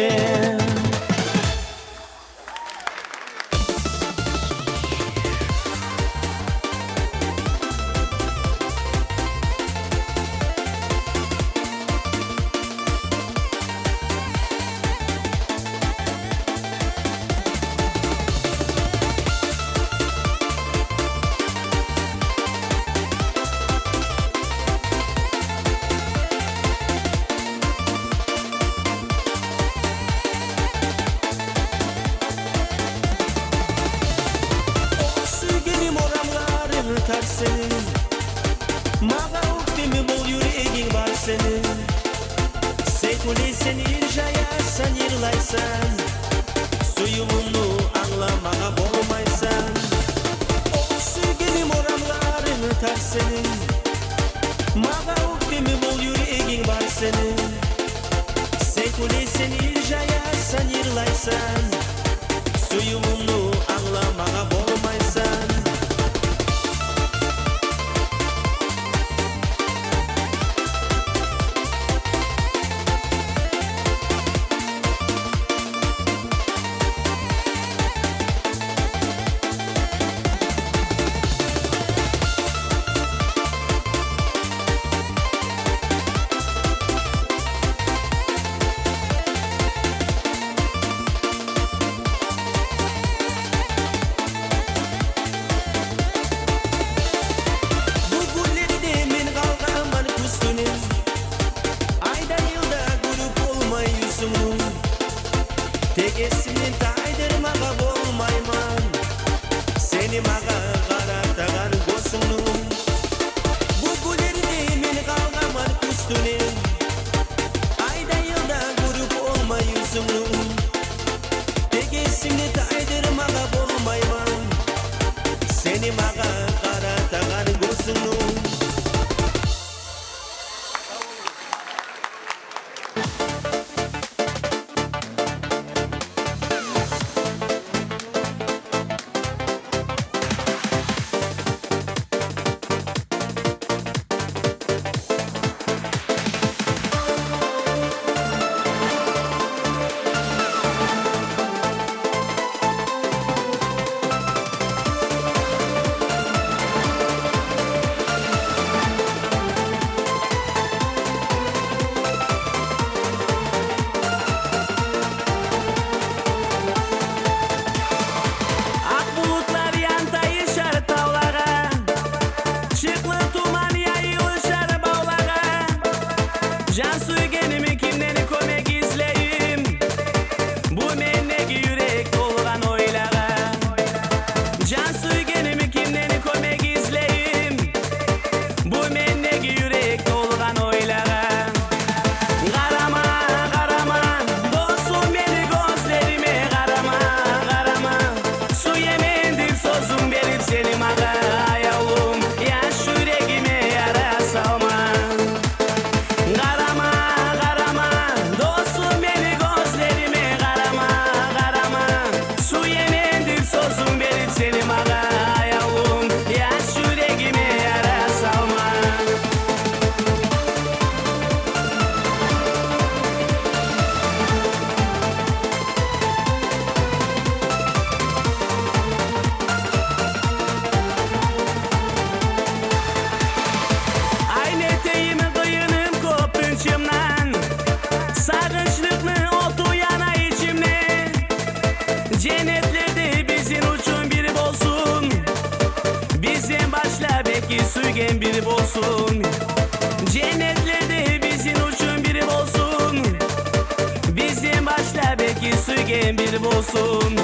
yüregen bir bolsun.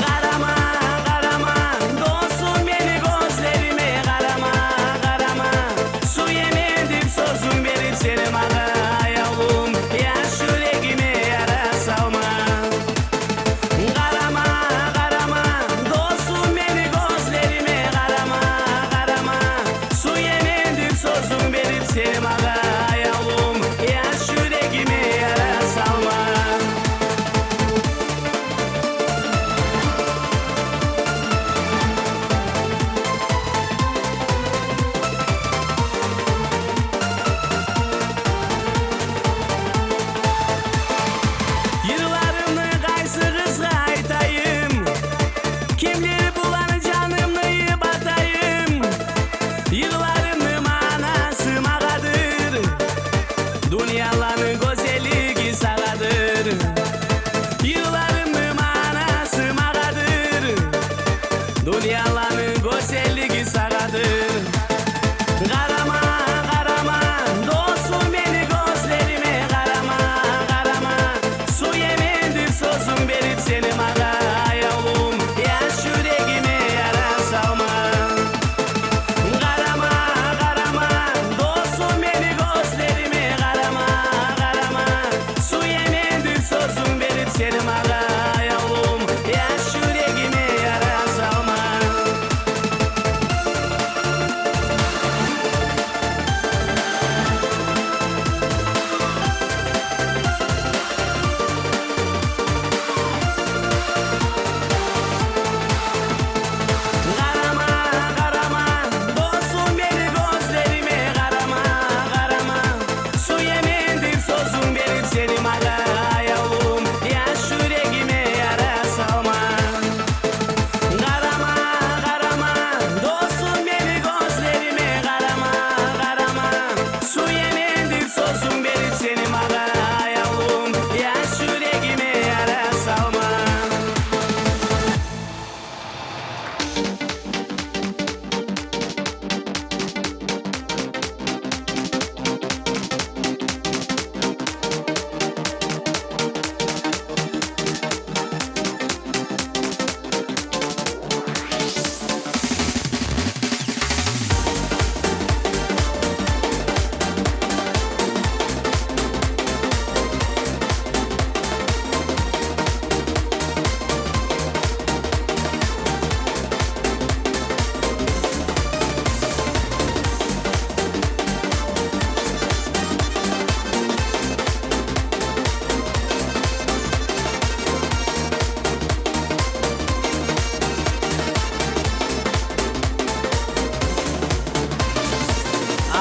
Karama, karama, dostum beni gözlerime karama, karama. Su yemen dip sözüm verip seni bana yavrum, yaş yüreğime yara salma. Karama, karama, dostum beni gözlerime karama, karama. Su yemen dip sözüm verip seni bana yavrum, yaş yüreğime yara salma. Yıllarımı kaysı kızga aytayım, kimleri bulanı canımı batayım. Yıllarımın manası mağadır, dünyaların güzelliği sağadır. Yıllarımın manası mağadır, dünyaların güzelliği sağadır. Karama, karama, dostum beni gözlerime karama, karama. Su yemendir sözüm verip seni bana yavrum, yaş yüreğime yara salma. Karama, karama, dostum beni gözlerime karama, karama. Su yemendir sözüm verip seni bana yavrum, yaş yüreğime yara salma. Karama, karama, dostum beni gözlerime karama, karama. Su yemendir sözüm verip seni bana yavrum, yaş yüreğime yara salma. Karama, karama, dostum beni gözlerime karama, karama. Su yemendir sözüm verip seni bana yavrum, yaş yüreğime yara salma.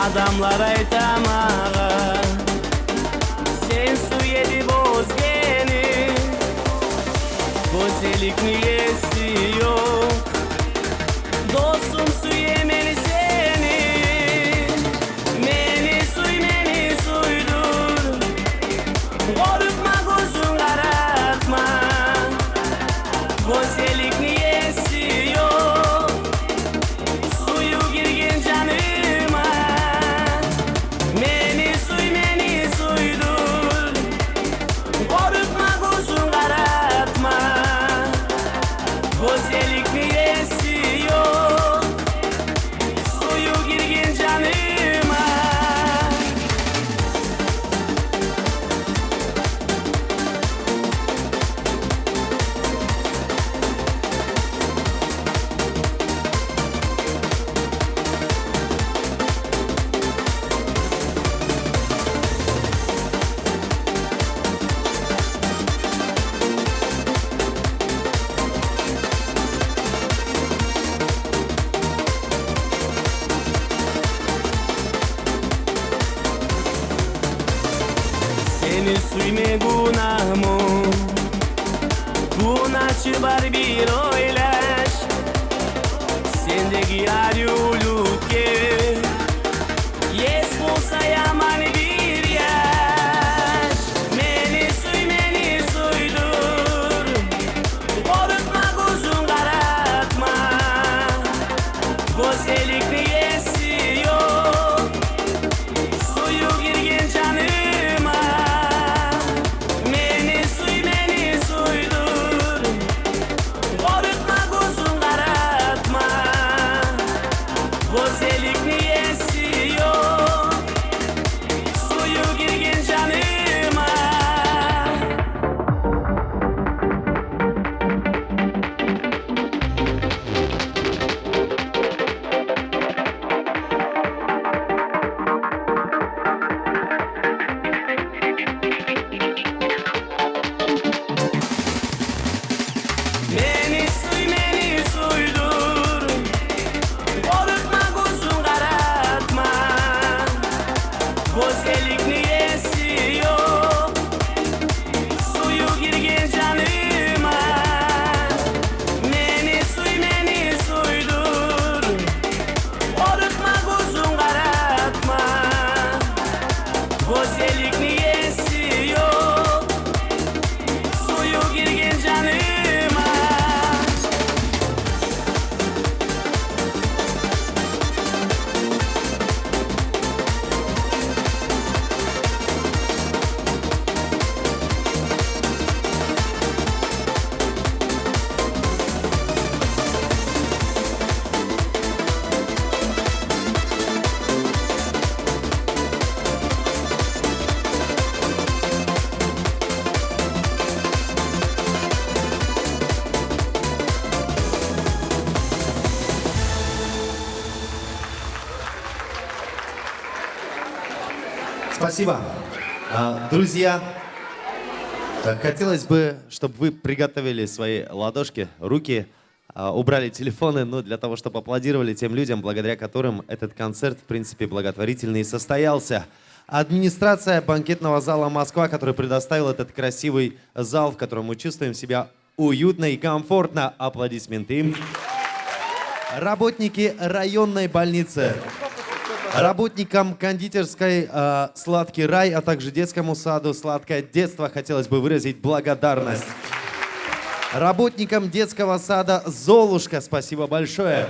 Adamlar aytamağa, sen su yedi bozgeni, güzellik niyesi yok. Dostum su yemeni seni, meni suydur. Korkma gözün karartma, güzellik niyesi yok. Suyu girgin canıma, meni suydur. Korkma gözün karartma, güzellik niyesi yok. Suyu girgin canıma. Seni suyme günah mı? Günahçı var bir oylaş, sendeki arıyoluk yes olsa yaman bir yaş. Meni suydur, korkma gözün karartma, güzellik niyesi yok. Suyu girgin canıma, meni suydur. Güzellikni esiyor, suyu girgen canıma. Meni suydur, korkma gözün karatma. Güzellikni esiyor, suyu girgen canıma. Спасибо. Друзья, хотелось бы, чтобы вы приготовили свои ладошки, руки, убрали телефоны, ну, для того, чтобы аплодировали тем людям, благодаря которым этот концерт, в принципе, благотворительный состоялся. Администрация банкетного зала «Москва», которая предоставила этот красивый зал, в котором мы чувствуем себя уютно и комфортно. Аплодисменты им. Работники районной больницы, работникам кондитерской «Сладкий рай», а также детскому саду «Сладкое детство» хотелось бы выразить благодарность. Работникам детского сада «Золушка» спасибо большое.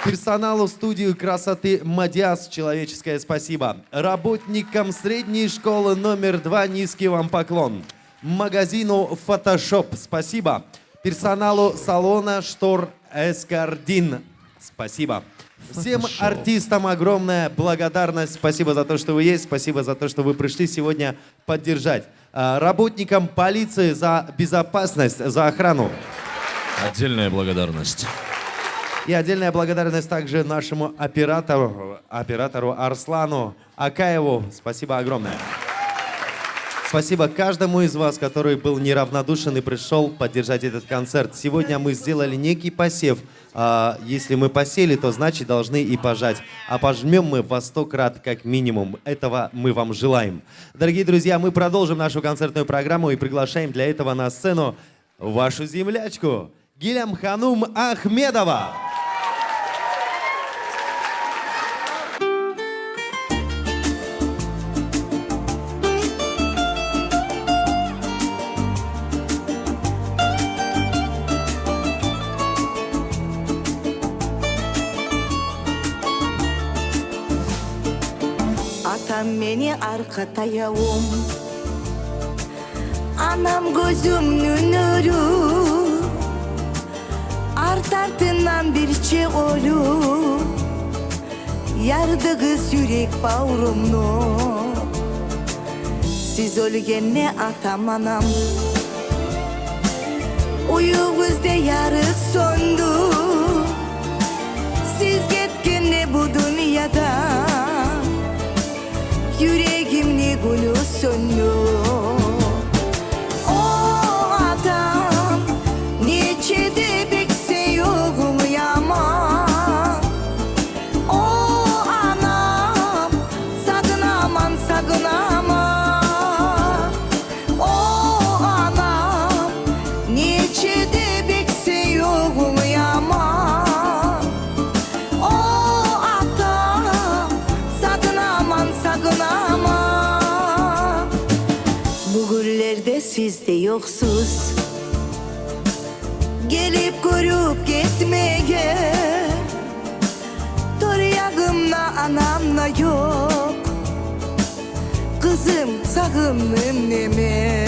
Персоналу студии красоты «Мадиас» человеческое спасибо. Работникам средней школы номер 2 низкий вам поклон. Магазину «Фотошоп» спасибо. Персоналу салона «Штор Эскардин» спасибо. Всем артистам огромная благодарность. Спасибо за то, что вы есть. Спасибо за то, что вы пришли сегодня поддержать. Работникам полиции за безопасность, за охрану. Отдельная благодарность. И отдельная благодарность также нашему оператору Арслану Акаеву. Спасибо огромное. Спасибо каждому из вас, который был неравнодушен и пришел поддержать этот концерт. Сегодня мы сделали некий посев. Если мы посели, то значит должны и пожать. А пожмем мы во 100 крат как минимум. Этого мы вам желаем. Дорогие друзья, мы продолжим нашу концертную программу и приглашаем для этого на сцену вашу землячку Гилямханум Ахмедова. Atam beni arka tayağım, anam gözümün nuru, art-artından bir çeğolu, yardığı sürek bağrımno. Siz ölgenne atam anam, uyuğuzda yarık sondu. Siz getkenne bu dünyada, yüreğimde gülü söndü. O adam neçede bekse yoğum yaman. O anam sakın aman sakın aman. O anam neçede bekse yoğum yaman. O adam sakın aman sakın aman. Bugünlerde siz de yoksuz, gelip görüp gitmeye. Toryağımla anamla yok, kızım sağımlım neme.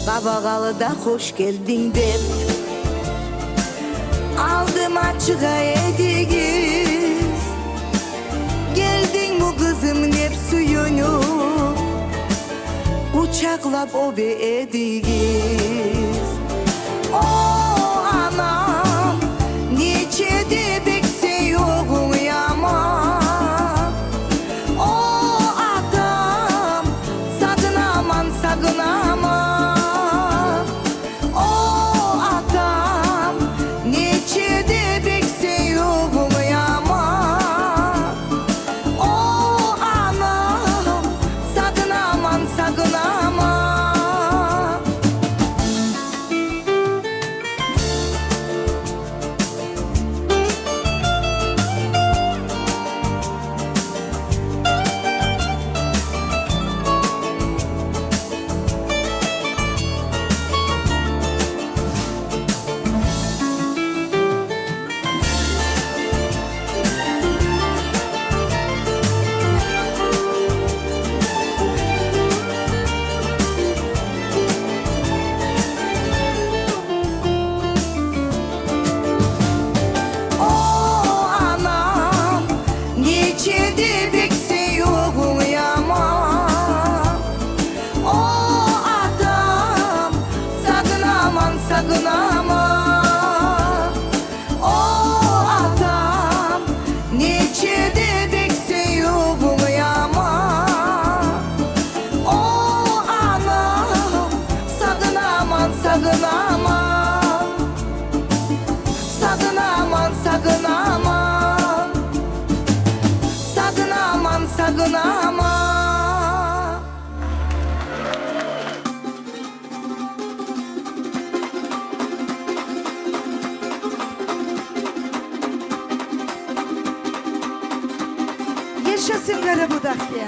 Kabağalı'da hoş geldin dep, aldım açığa edigiz. Geldin bu kızım hep suyunu, kucaklap o be edigiz. O anam neçede bekse yoğum yaman. O adam sakın aman sakın aman. O adam neçede bekse yoğum yaman. O kınama. Yaşasın Karabudak diye.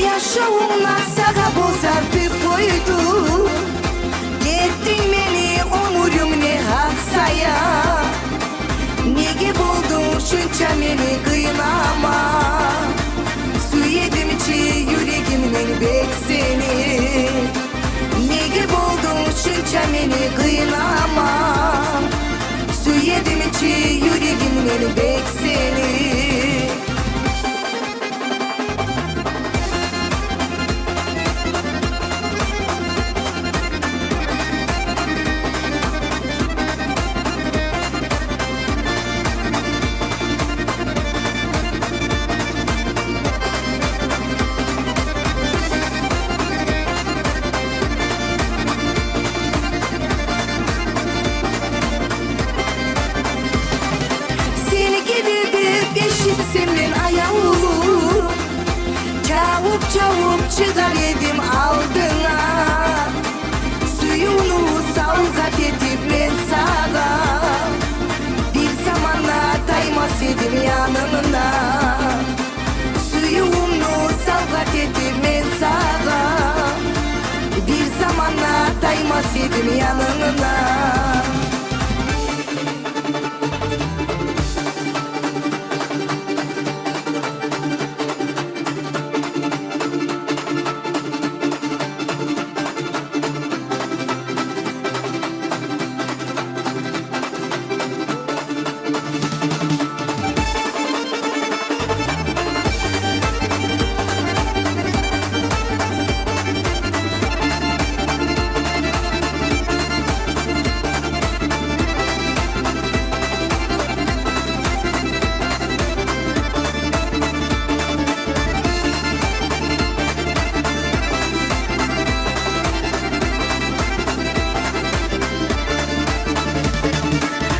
Yaşamına saka bozartıp koydu. Gittin beni umurum ne haksaya. Nege buldun şunca beni kıynama. Su yedim içi yüreğimden bek seni. Nege buldun şunca beni kıynama. Su yedim içi yüreğimden bek seni. Senin ayağı çavup çıkar yedim aldına. Suyunu savgat edip ben sağa. Bir zamanla daymaz edim yanında. Suyunu savgat edip ben sağa. Bir zamanla daymaz edim yanında.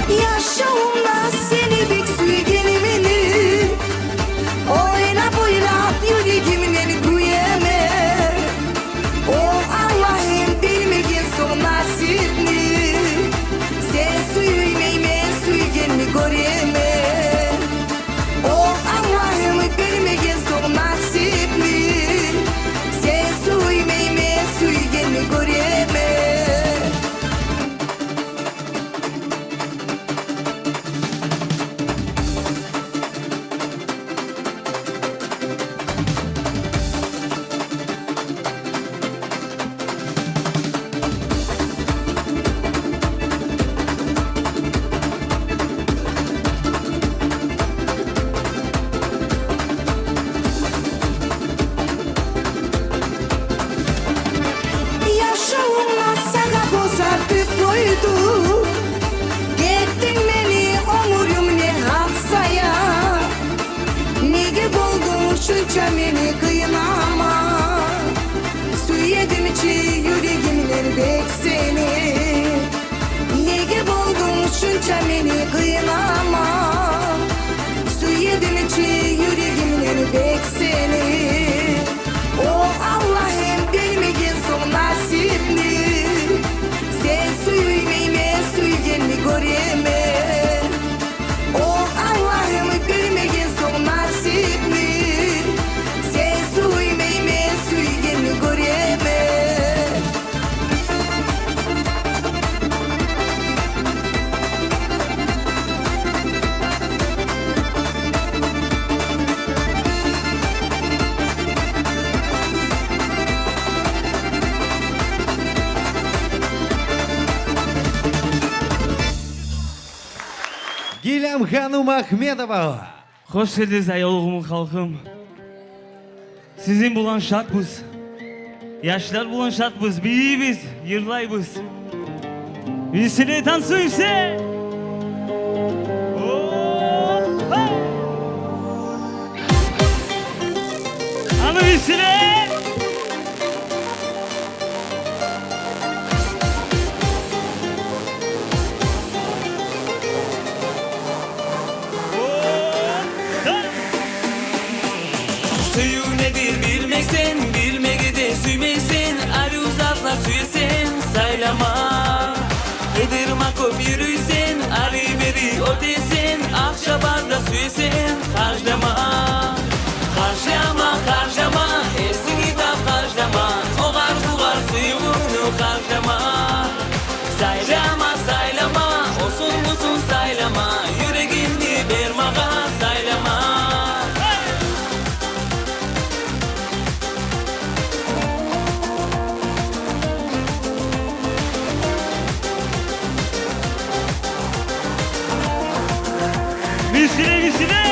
Yaşamına seni bek suyu gelimini. Oynap oynap yüreğimden kuyeme. O Allah'ım bilmegin son nasibini. Sen suyu imeyme suyu gelmi göreme. O Allah'ım bilmegin son nasibini. Sen suyu imeyme suyu gelmi göreme. Yaşamına saka bozartıp koydu. Gittin beni umurum ne haksaya. Nege buldun şunca beni kıynama. Su yedim içi yüreğimden bek seni. Nege buldun şunca beni kıynama. Su yedim içi yüreğimden bek seni. O Allah'ım bilmegin son nasibini. Sen suyu imeyme suyu gelmi göreme. O Allah'ım bilmegin son nasibini. Sen suyu imeyme suyu gelmi göreme. Жанум Ахмедова. Хош келдіңіз аяулығым халқым. Сіздің бұлан шатпыз. Yaşlar bulan şatbız, biyibiz, yırlaybız. Vesile tansıyse. Ana vesile. Suyu nedir bilmeksen, bilmege de süymeksen, Ali uzakla süyesen, saylama. Edirma kop yürüysen, Ali beri otesen, Akşabarda süyesen, harcama. Harcama, harcama, esin hitap harcama, oğar buğar suyunu harcama. Saylama, saylama, olsun musun saylama, yüreğini bermağa saylama. Visile.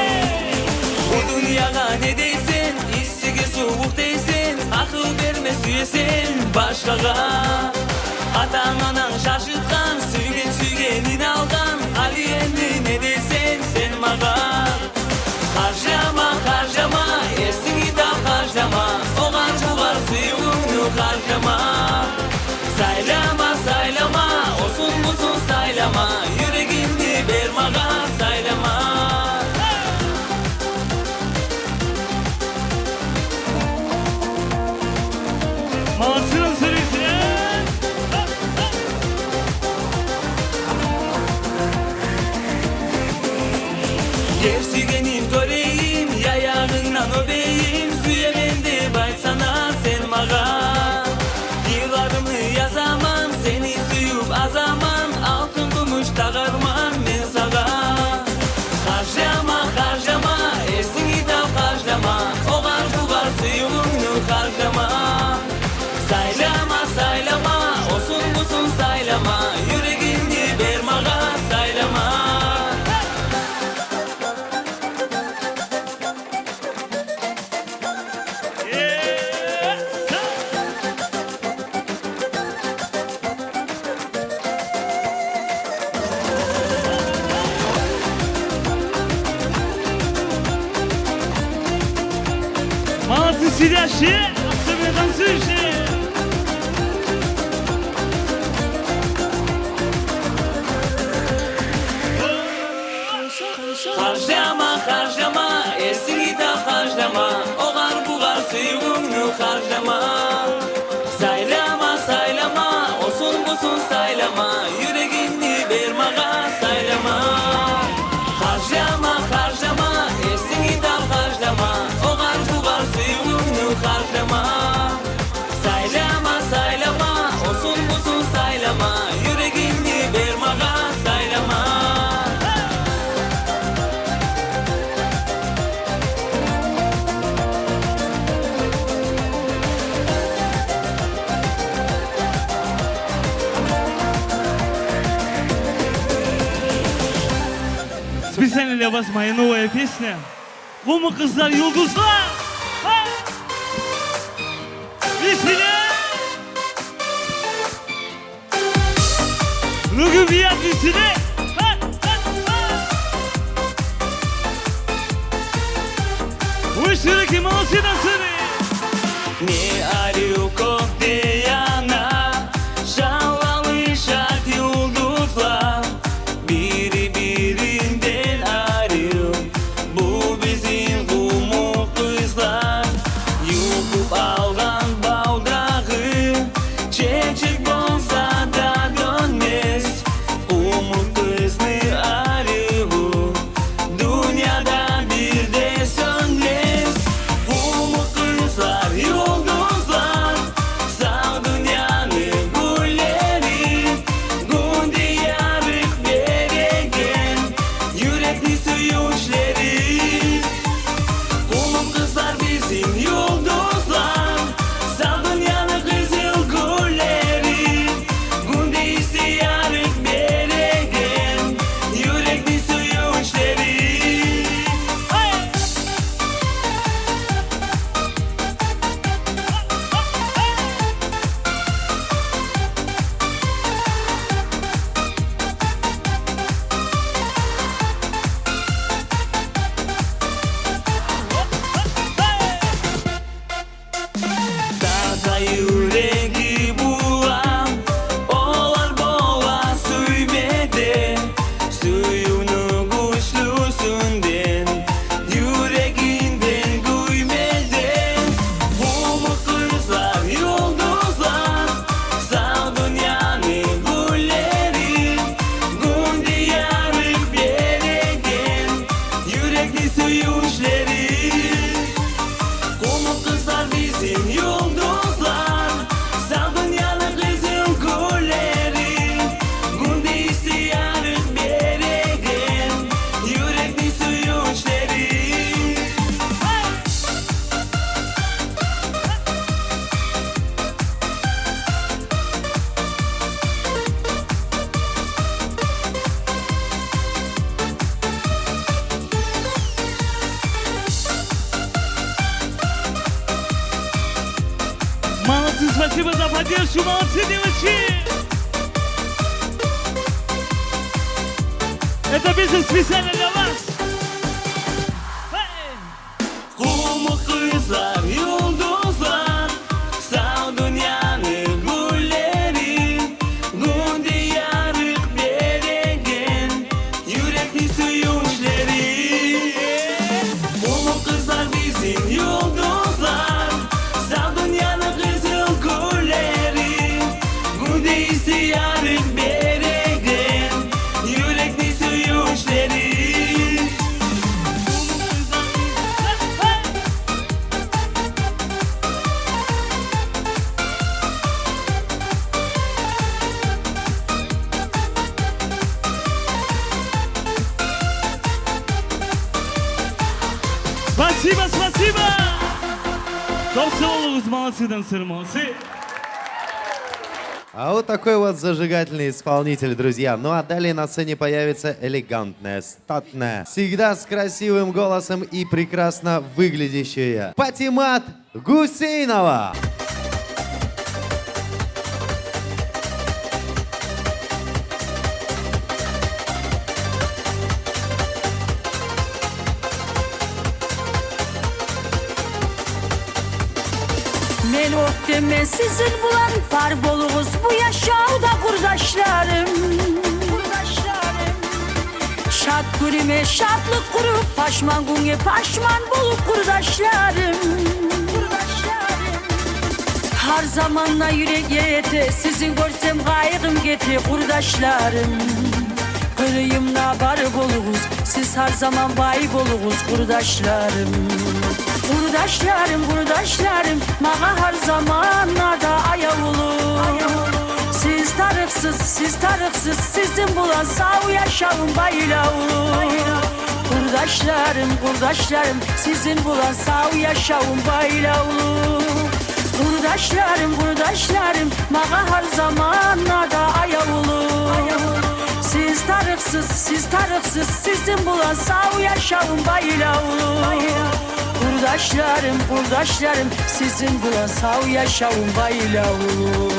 Bu dünyaya ne deysen, istege soğuk deysen, akıl verme süyesen başkağa. Atan anan şaşırtkan, süygenin aldan, Ali endi ne deysen sen mağa. Harcama, harcama, ersin hitap harcama, oğar buğar suyunu harcama. Saylama, saylama, olsun musun saylama, yüreğini bermağa saylama. Malsının sürüsüne. Gerçeğinin göreyim, yayağından öpeyim, süyemen de baysana sen mağa. Yıllarımı yazamam, seni suyup azamam, altın gümüş tağarman men sağa. Harcama, harcama, ersin hitap harcama, oğar buğar suyunu harcama. Saylama, saylama, olsun musun saylama, yüreğini bermağa saylama. Malsın silaşı, asıbedan sürüşü. Harcama, harcama, ersin hitap harcama, oğar buğar suyunu harcama. Saylama, saylama, olsun musun saylama, yüreğini bermağa saylama. Harcama, harcama, ersin hitap harcama, oğar buğar suyunu harcama. Saylama, saylama, olsun musun saylama, yüreğini bermağa saylama. Специально для вас моя новая песня. Кумы кыздар юлдузlar. Vesile. Lügübiyat vesile. Вышли руки, молодцы танцоры. Ne arıyor kokte yana, şavalı şart yıldızlar, biri birinden arıyor, bu bizim kumu kızlar. Yukup algan baldağı, çekçek bolsa da dönmez, umut kızını arıyor, dünyada bir de sönmez. Umut kızlar, yıldızlar. suyuşları. Komuk kızlar bizim yıldızlar, sağ dünyanın kızıl gülleri. Günde isteyarız beregen, yürekli suyuşları. Молодцы, спасибо за поддержку, молодцы, девочки! Это песня специально для вас! Komuk kızlar yıldızlar, sağ dünyanın gülleri. Günde yarık beregen, yürekli suyuşları. Komuk kızlar bizim yıldızlar, sağ dünyanın kızıl gülleri. Günde yarık beregen, yürekli suyuşları. Спасибо, спасибо! Толстоловыз, молодцы, танцоры, молодцы! А вот такой вот зажигательный исполнитель, друзья. Ну а далее на сцене появится элегантная, статная, всегда с красивым голосом и прекрасно выглядящая Патимат Гусейнова. Men ot deme sizin bulan par bolunuz bu yaşamda kurdaşlarım. Şat gürüme şatlık kurup paşman günge paşman bulup kurdaşlarım. Her zamanla yürek yete sizin görsem kayığım gete kurdaşlarım. Göreyim var bolunuz siz her zaman bay bolunuz kurdaşlarım. Kurdaşlarım, kurdaşlarım, mağa her zamanlarda ayavulu. Siz tarıksız, sizin bulan sağ yaşamın baylavulu. Kurdaşlarım, kurdaşlarım, sizin bulan sağ yaşamın baylavulu. Kurdaşlarım, kurdaşlarım, mağa her zamanlarda ayavulu. Siz tarıksız, sizin bulan sağ yaşamın baylavulu. Kurdaşlarım, kurdaşlarım, sizin bulan sağ yaşamın baylavulu.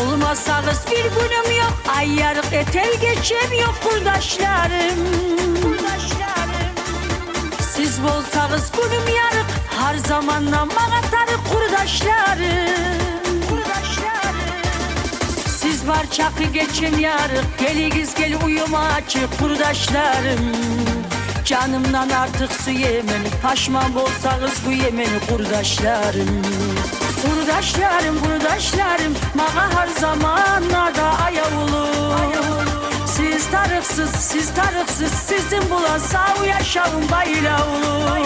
Olmasanız bir günüm yok, ay yarık etel geçem yok kurdaşlarım. Siz bolsanız günüm yarık, her zamanla bana tarık kurdaşlarım. Siz var çakı geçem yarık, geligiz gel uyuma açık kurdaşlarım. Canımdan artık su yemeni, paşman bolsanız bu yemeni kurdaşlarım. Kurdaşlarım, kurdaşlarım, mağa her zamanlarda ayavulu. Siz tarıksız, sizin bulan sağ yaşamın baylavulu.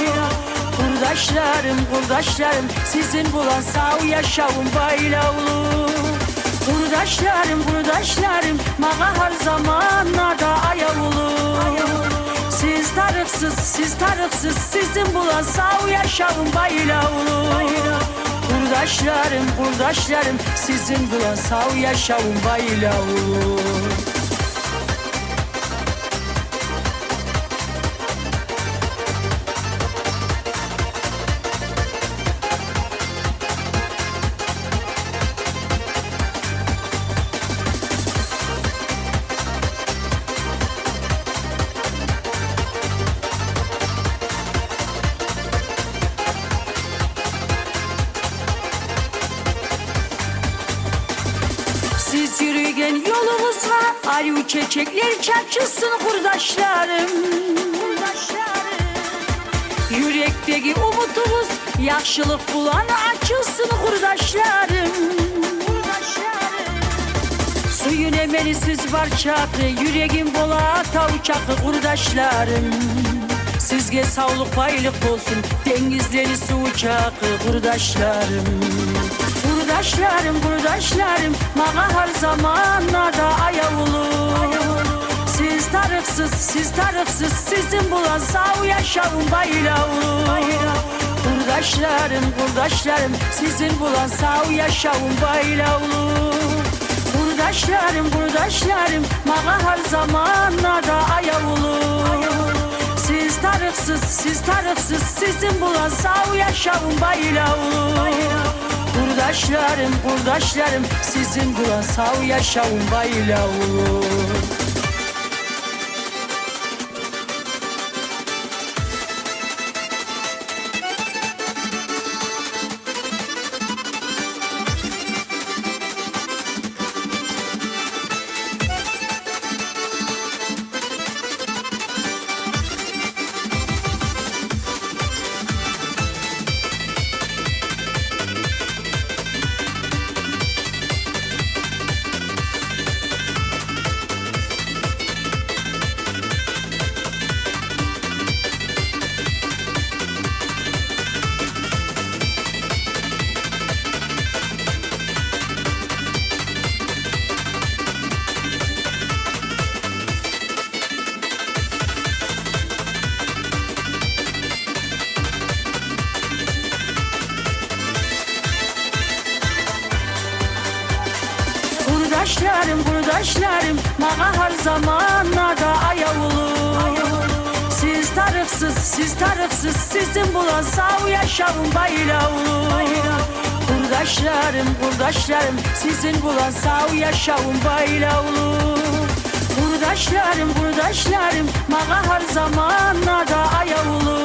Kurdaşlarım, kurdaşlarım, sizin bulan sağ yaşamın baylavulu. Kurdaşlarım, kurdaşlarım, mağa her zamanlarda ayavulu. Siz tarıksız, sizin bulan sağ yaşamın baylavulu. Kurdaşlarım, kurdaşlarım, sizin bulan sağ yaşamın baylavulu. Siz yürüyen yolunuz var, çiçekler çarçılsın kurdaşlarım. Yürekteki umutumuz yaxşılık bulan açılsın kurdaşlarım. Suyun emelisiz var çakı, yüreğim bola tavuçakı kurdaşlarım. Sizge sağlık baylık olsun, denizleri su uçakı kurdaşlarım. Kurdaşlarım, mağa her zamanlarda ayavulu. Siz tarıksız, sizin bulan sağ yaşavun baylavulu. Kurdaşlarım, sizin bulan sağ yaşavun baylavulu. Kurdaşlarım, mağa her zamanlarda ayavulu. Siz tarıksız, sizin bulan sağ yaşavun baylavulu. Kurdaşlarım, sizin bulan sağ yaşavun baylavulu. Kurdaşlarım, mağa her zamanlarda ayavulu. Siz tarıksız, sizin bulan sağ yaşavun baylavulu. Kurdaşlarım, sizin bulan sağ yaşavun baylavulu. Kurdaşlarım, mağa her zamanlarda ayavulu.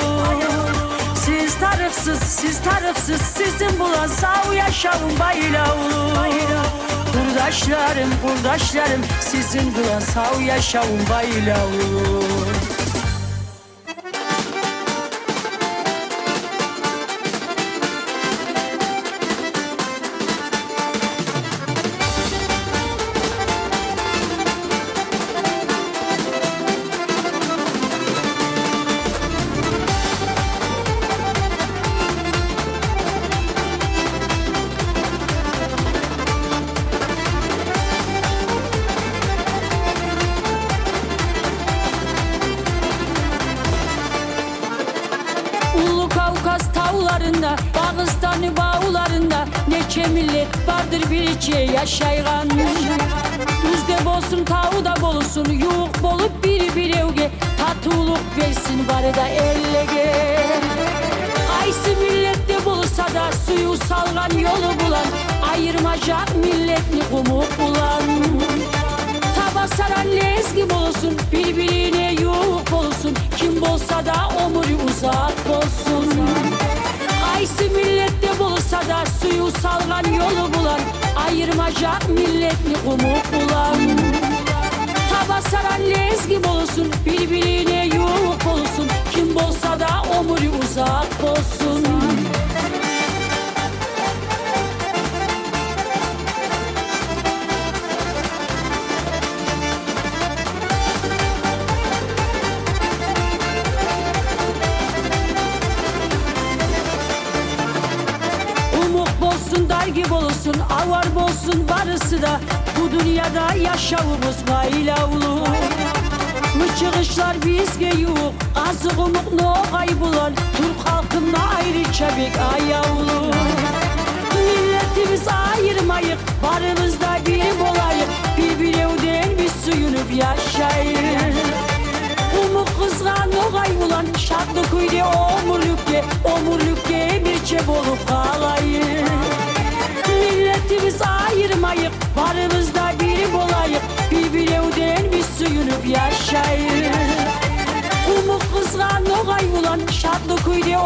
Siz tarıksız, sizin bulan sağ yaşavun baylavulu. Kurdaşlarım, sizin bulan sağ yaşavun baylavulu. Dağıstanı bağlarında neçe millet vardır bir içe yaşaygan. Düzde bolsun tağı da bolsun, yuğuk bolup bir evge tatuluk versin bari da ellege. Aysı millette bulsa da suyu salgan yolu bulan, ayırmacak milletni kumuk bulan. Taba saran lezgi bolsun, birbirine yuğuk bolsun, kim bolsa da omuri uzak bolsun. Aysı millette bulsa da suyu salgan yolu bulan, ayırmacak milletni kumuk bulan. Taba saran lezgi bolsun, birbirine yuğuk olsun, kim bolsa da omuri uzak olsun. Dargı bolsun, avar bolsun barısı da, bu dünyada yaşavımız baylavulu. Mıçıkışlar bizge yok, azıqımıq noğay bulan, Türk halkına ayrıca bek ayavulu. Milletimiz ayırmayık, barımızda bir bolayık, bir evden biz suyunup yaşayır. Umuk kızgan noğay bulan, şadlı kuyde omurlukye birçe bolup kalayır. Milletimiz ayırmayık, barımızda bir bolayık, bir evden biz suyunup yaşayır. Umuk kızgan noğay bulan, şadlı kuyde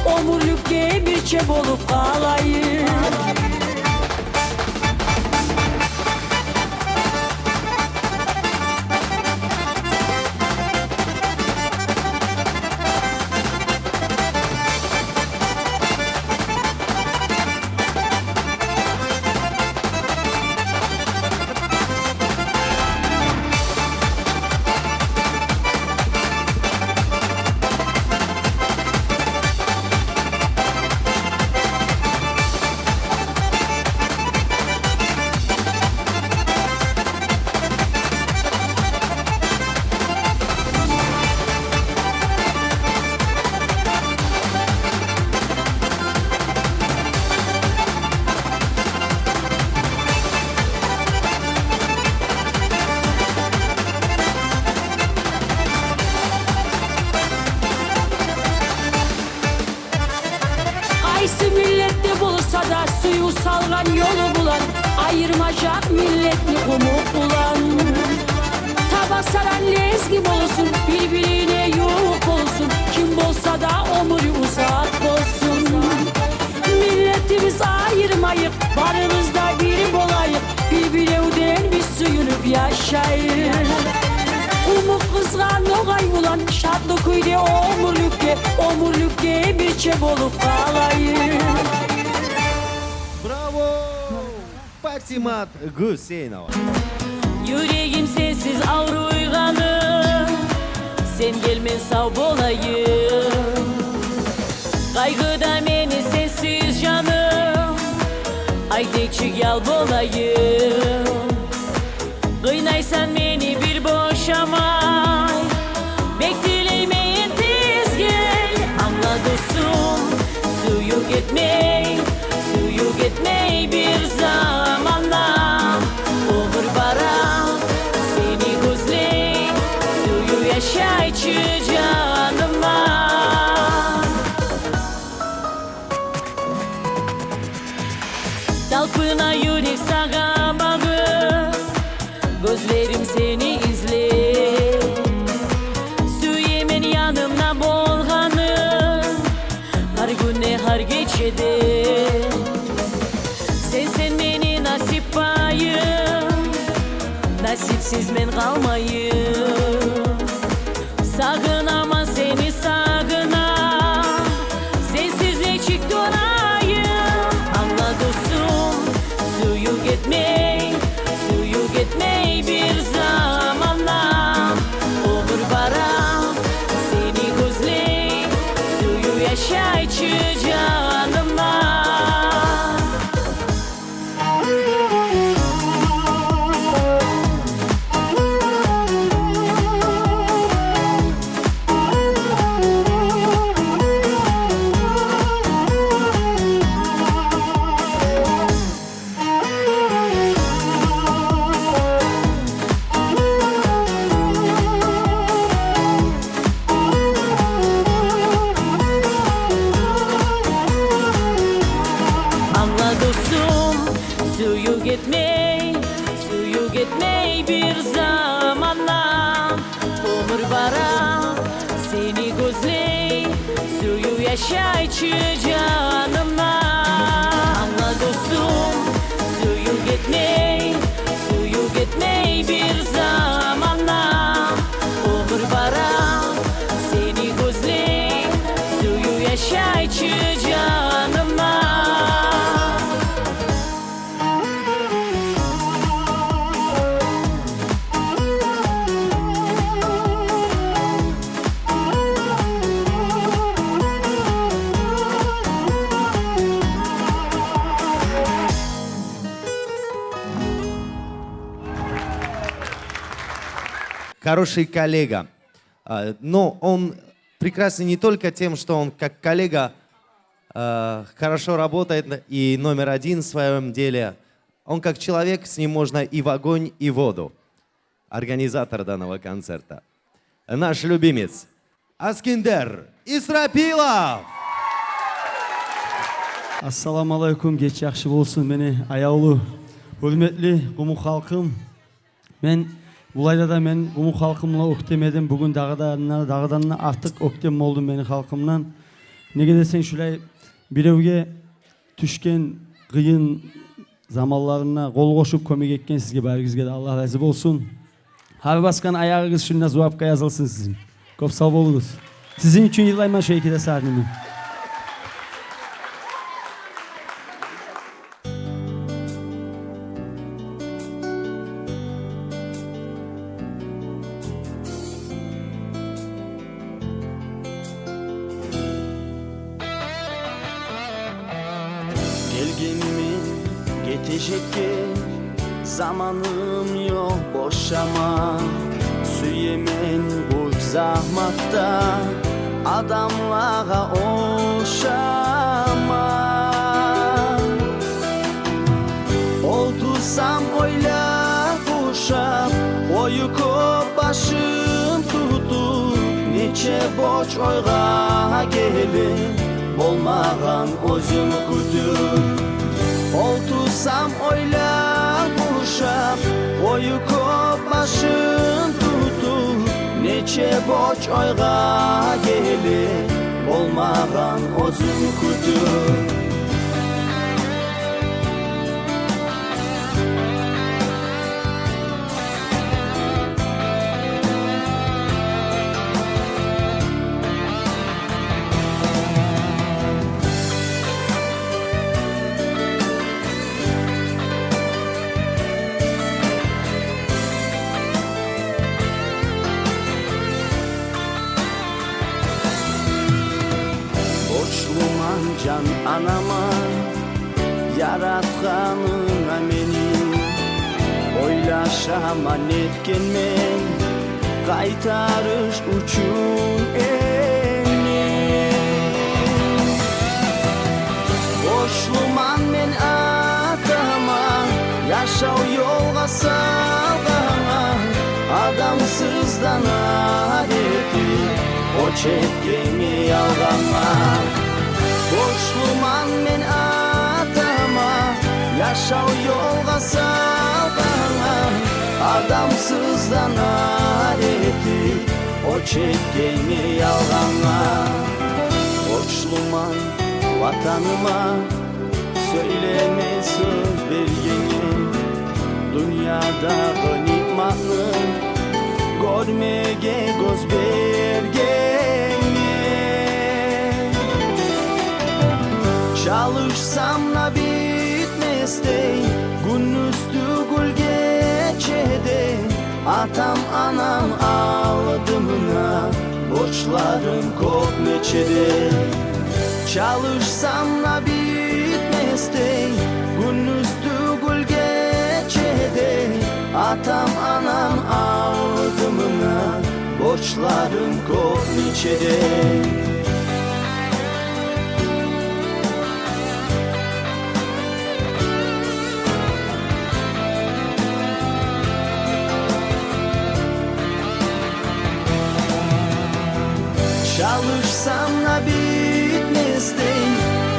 omurlukye birçe bolup kalayır. yaşayacak milletli kumuk bulan. Tabasaran lezgi olsun, birbirine yok olsun. Kim bolsa da ömrü uzak olsun. Milletimiz ayırmayıp, barımızda biri bolayıp, birbirine biz suyunup yaşayır. Umuk kızgan nogay bulan, şadlı kuyde omurlükte bir çep olup kalayır. Bravo! Патимат Гусейнова. Yüreğim sensiz ağrı uyganır, sen gelmen sağ bolayım. Kaygıda beni sensiz canım, aydıkçık yal bolayım. Kıynaysan beni bir boşamay, beklemeyin tez gel. Anla dostum, suyu gitmey bir zamanla. Umur bara seni gözley, suyu yaşayçı canıma. Dalpına yürek sağa bakır, gözlerim seni izler. Süyemen yanımda bolğanım, her güne her gecede. Sen beni nasip payım, nasipsiz men kalmayım. Sağınamam seni sağına, sensiz eksik durayım. Anla dostum, suyu gitmey bir zamanla. Umur bara seni gözley, suyu yaşayçı canıma. Suyu gitmey bir zamanla. Umur bara seni gözley, suyu yaşayçı canıma. Anla dostum, suyu gitmey bir zamanla. Umur bara seni gözley, suyu yaşayçı canıma. Хороший коллега. Но он прекрасен не только тем, что он как коллега хорошо работает и номер один в своем деле. Он как человек, с ним можно и в огонь, и в воду. Организатор данного концерта. Наш любимец Аскиндер Исрапилов. Assalamu alaikum, geç yaxşı bolsun meni аяулы, hürmetli Gumuk halkım. Men bulayda da men Gumuk halkımla öktemedim. Bugün dağıdan artık öktem oldum meni halkımdan. Nege desen şulay birevge düşken kıyın zamanlarına kol koşup kömek etken sizge barigizge de Allah razı olsun. Harbi baskan ayağınız şuna zuapka yazılsın sizin. Köp sağ olunuz. Sizin için yıllayman şeykide sardım. Gelgenimi getecekке zamanım yok boşama. Süyemen bu zahmatta adamlara oşama. Otursam oyla kuşap, oyukup başım tutup, neçe boş oyga gelip bolmagan özüm kütüp. Otursam oyla yaşap Oyup başın tutup Neçe boç oyga gelir Olmagan ozun kutu Can anama yaratkanına meni Oylaşaman etkenmen kaytarış uçun eni Boşluman men atama yaşav yolga salgana Adamsızdan adeti o çetkeni yalgana Boşluman men atama yaşav yolga salgana Adamsızdan areti o çekkeni yalgana Boşluman vatanıma söyleme söz bergeni Dünyada nimatını görmege göz bergeni Çalışsam da bitmezdi Gün üstü gül geçedi Atam anam aldımına Borçlarım kop neçedi Çalışsam da bitmezdi Gün üstü gül geçedi Atam anam aldımına Borçlarım kop neçedi Çalışsam da bitmezdi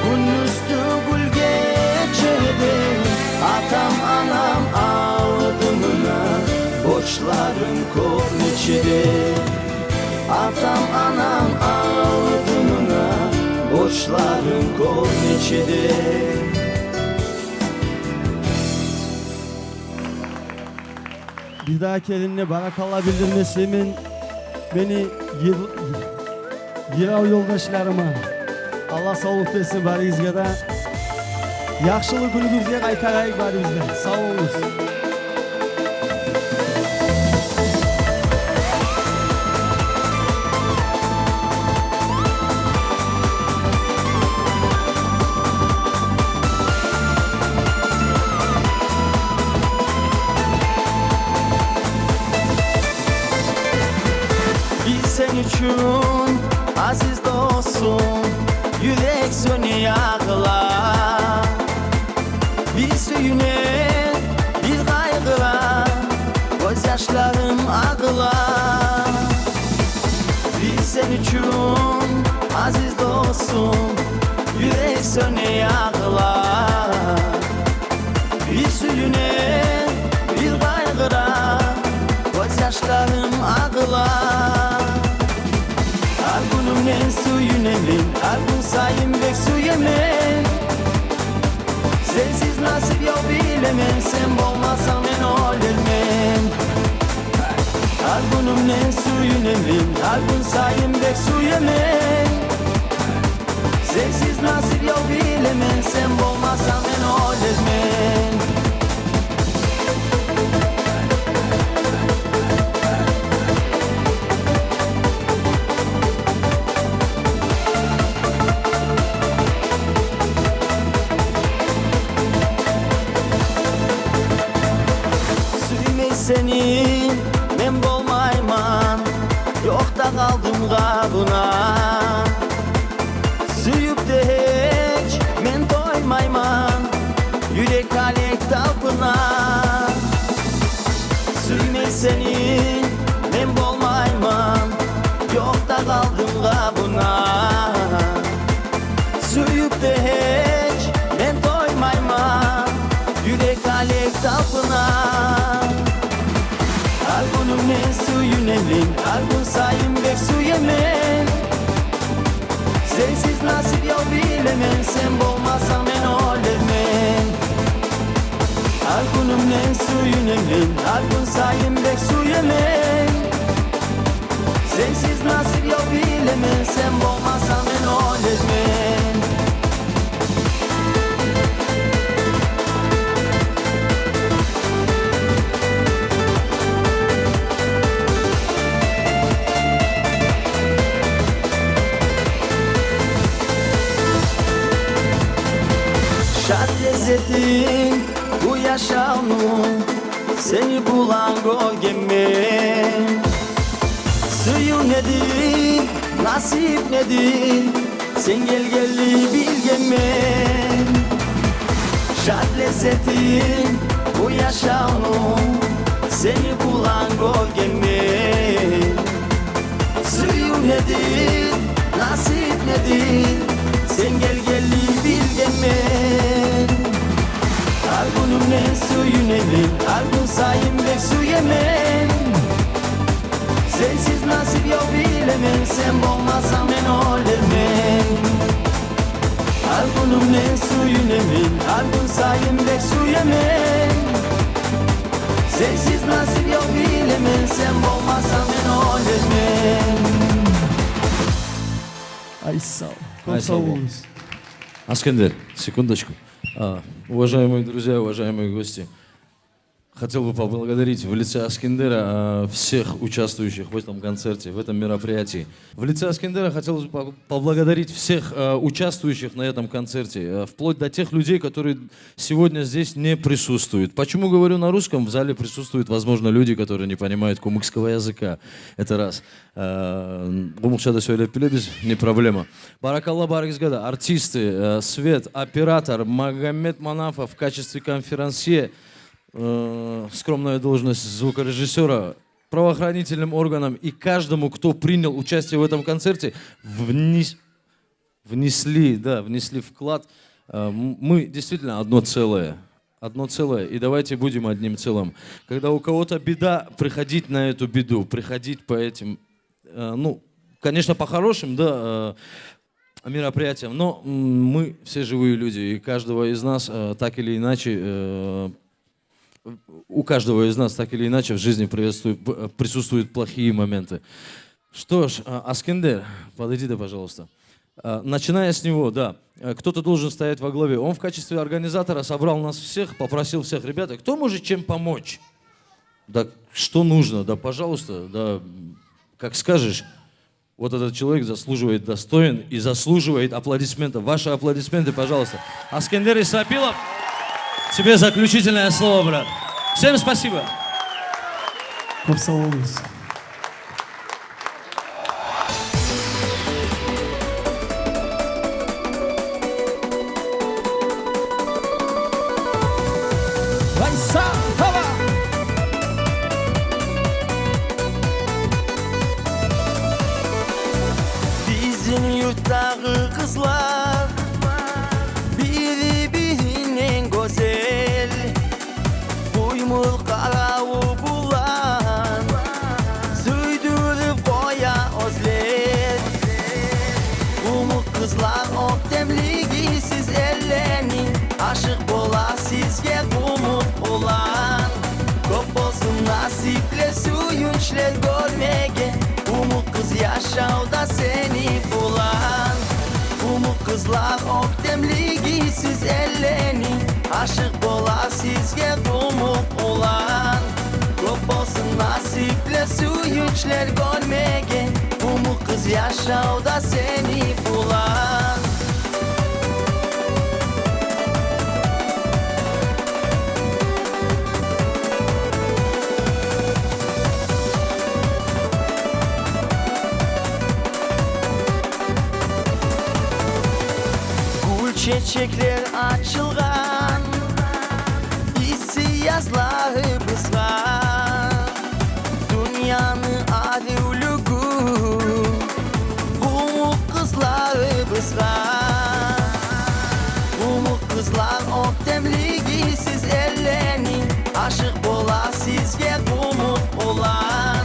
Gün üstü gül geçedi Atam anam aldımına Borçlarım kop neçedi Atam anam aldımına Borçlarım kop neçedi Bir dahaki elinle barakallah bildirmesimin beni Yirav yoldaşlarıma Allah sağlık versin barizge da Yaxşılık günümüzde kaytarayık barizge Sağ olunuz Biz sen için aziz dostum Yürek sönü yakla Bir suyune bir kaygıla Gözyaşlarım ağla Biz sen için aziz dostum Yürek sönü yakla Bir suyune bir kaygıla Gözyaşlarım ağla Argunumden suyun emrin Argun sayım bek su yemen Sensiz nasip yok bilemem Sen olmasan ben ölürmem Argunumden suyun emrin Argun sayım bek su yemen Sensiz nasip yok bilemem Sen olmasan ben ölürmem Seni men bolmayman Yok da kaldım kabına Suyup de hiç men doymayman Yürek alek talpına Suyme seni men bolmayman Yok da kaldım kabına Suyup de hiç men doymayman Yürek alek talpına sen bolmasan men olermen. Her günümden suyun emrin, her gün sayın bek su yemen. Sensiz nasip yok bilemem, sen bolmasan men olermen. Şad lezzetin bu yaşamın, seni bulan gölgemin. Suyu nedir, nasip nedir, sen gel gelli bilgemen. Şad lezzetin bu yaşamın, seni bulan gölgemin. Suyu nedir, nasip nedir, sen gel gelli bilgemen. Her günümden suyun emrin, her gün sayın bek su yemen. Sensiz nasip yok bilemem, sen bolmasan men olermen. Her günümden suyun emrin, her gün sayın bek su yemen. Sensiz nasip yok bilemem, sen bolmasan men olermen. Ay sağ ol. Ай, Çok sağ сау бол. olunuz. Аскендер, секундочку. Уважаемые друзья, уважаемые гости, хотел бы поблагодарить в лице Аскендера всех участвующих в этом концерте, в этом мероприятии. В лице Аскендера хотел бы поблагодарить всех участвующих на этом концерте, вплоть до тех людей, которые сегодня здесь не присутствуют. Почему говорю на русском? В зале присутствуют, возможно, люди, которые не понимают кумыкского языка. Это раз. Гумыкшада сөйлеп билебиз, не проблема. Баракалла барыңызга, артисты, Свет, оператор, Магомед Манафов в качестве конферансье, скромная должность звукорежиссера, правоохранительным органам и каждому, кто принял участие в этом концерте, внесли вклад. Мы действительно одно целое. Одно целое, и давайте будем одним целым. Когда у кого-то беда, приходить на эту беду, приходить по этим, конечно, по хорошим, мероприятиям, но мы все живые люди, и каждого из нас так или иначе, у каждого из нас так или иначе в жизни присутствуют плохие моменты. Что ж, Аскендер, подойди-то, пожалуйста. Начиная с него, да, кто-то должен стоять во главе. Он в качестве организатора собрал нас всех, попросил всех, ребята, кто может чем помочь? Да, что нужно? Да, пожалуйста, да, как скажешь. Вот этот человек заслуживает, достоин и заслуживает аплодисментов. Ваши аплодисменты, пожалуйста. Аскендер Исапилов, тебе заключительное слово, брат. Всем спасибо. Çok sağ olunuz. Bizim yurttağı kızlar biri birinden güzel, buymul karavu bulan, süydürüp koya özler. Umut kızlar oktemligi siz ellenin, aşık bola sizge umut olan. Kop olsun nasipler suyunçlar görmege, umut kız yaşavda seni bulan. Umut kızlar oktemligi siz ellenin, aşık bola sizge umut olan. Kop olsun nasipler suyunçlar görmege, umut kız yaşavda seni bulan. Çiçekler açılgan, isi yazları bızgan. Dünyanı alevlugu, umut kızları bızgan. Umut kızlar oktemligi siz ellenin, aşık bola sizge umut olan.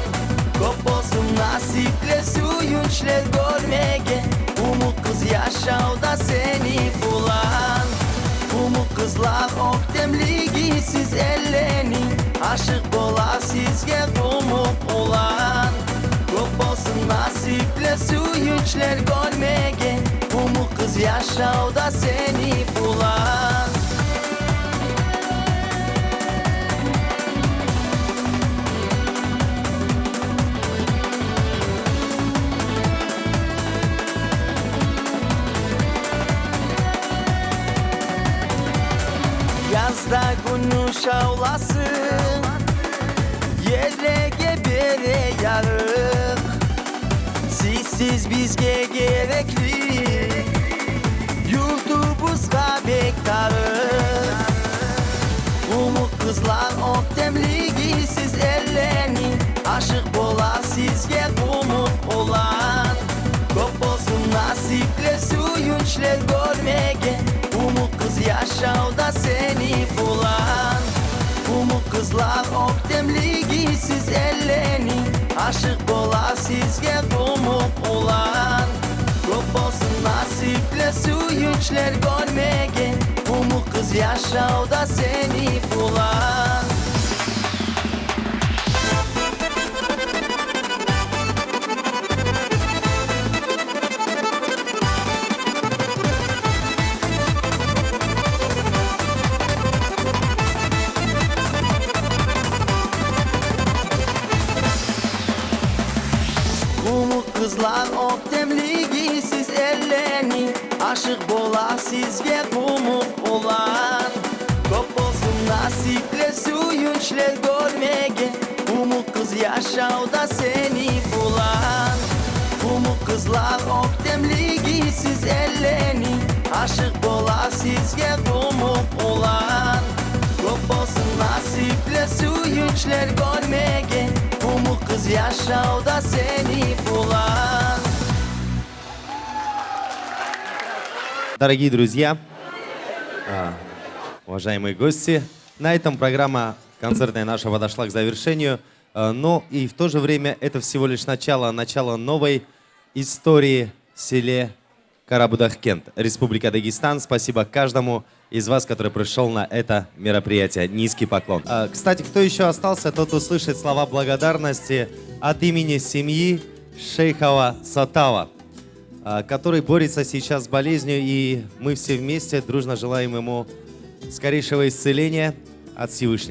Kop olsun nasipler suyunçlar görmege, umut kız yaşavda seni bulan. aşık bola sizge umut olan. Көп болсын насипле сүйіншілер көрмеген Умут қыз яшауда сені булан. Yazda güneş avlasın, yerlere bere yarık. Sizsiz bizge gerekli, yurdumuzga bektarık. Umut kızlar ok demligi siz ellenin, aşık bola sizge umut olan. Көп olsun nasiple suyunçler görmegen, umut kız yaşaуда seni bulan. Umut kızlar ok demligi siz ellenin, aşık bola sizge umut olan. Көп olsun nasiple suyunçler görmegen, umut kız yaşaуда seni bulan. Kızlar ok demligi siz ellenin, aşık bola sizge umut olan. Көп olsun nasiple suyunçler görmegen, umut kız yaşaуда seni bulan. Umut kızlar ok demligi siz ellenin, aşık bola sizge umut olan. Көп olsun nasiple suyunçler görmegen, umut kız yaşaуда seni bulan. Дорогие друзья, уважаемые гости, на этом программа концертная наша подошла к завершению, но и в то же время это всего лишь начало новой истории в селе Карабудак-Кент, Республика Дагестан. Спасибо каждому из вас, который пришел на это мероприятие. Низкий поклон. Кстати, кто еще остался, тот услышит слова благодарности от имени семьи Шейхова Сатава, который борется сейчас с болезнью, и мы все вместе дружно желаем ему скорейшего исцеления от Всевышнего.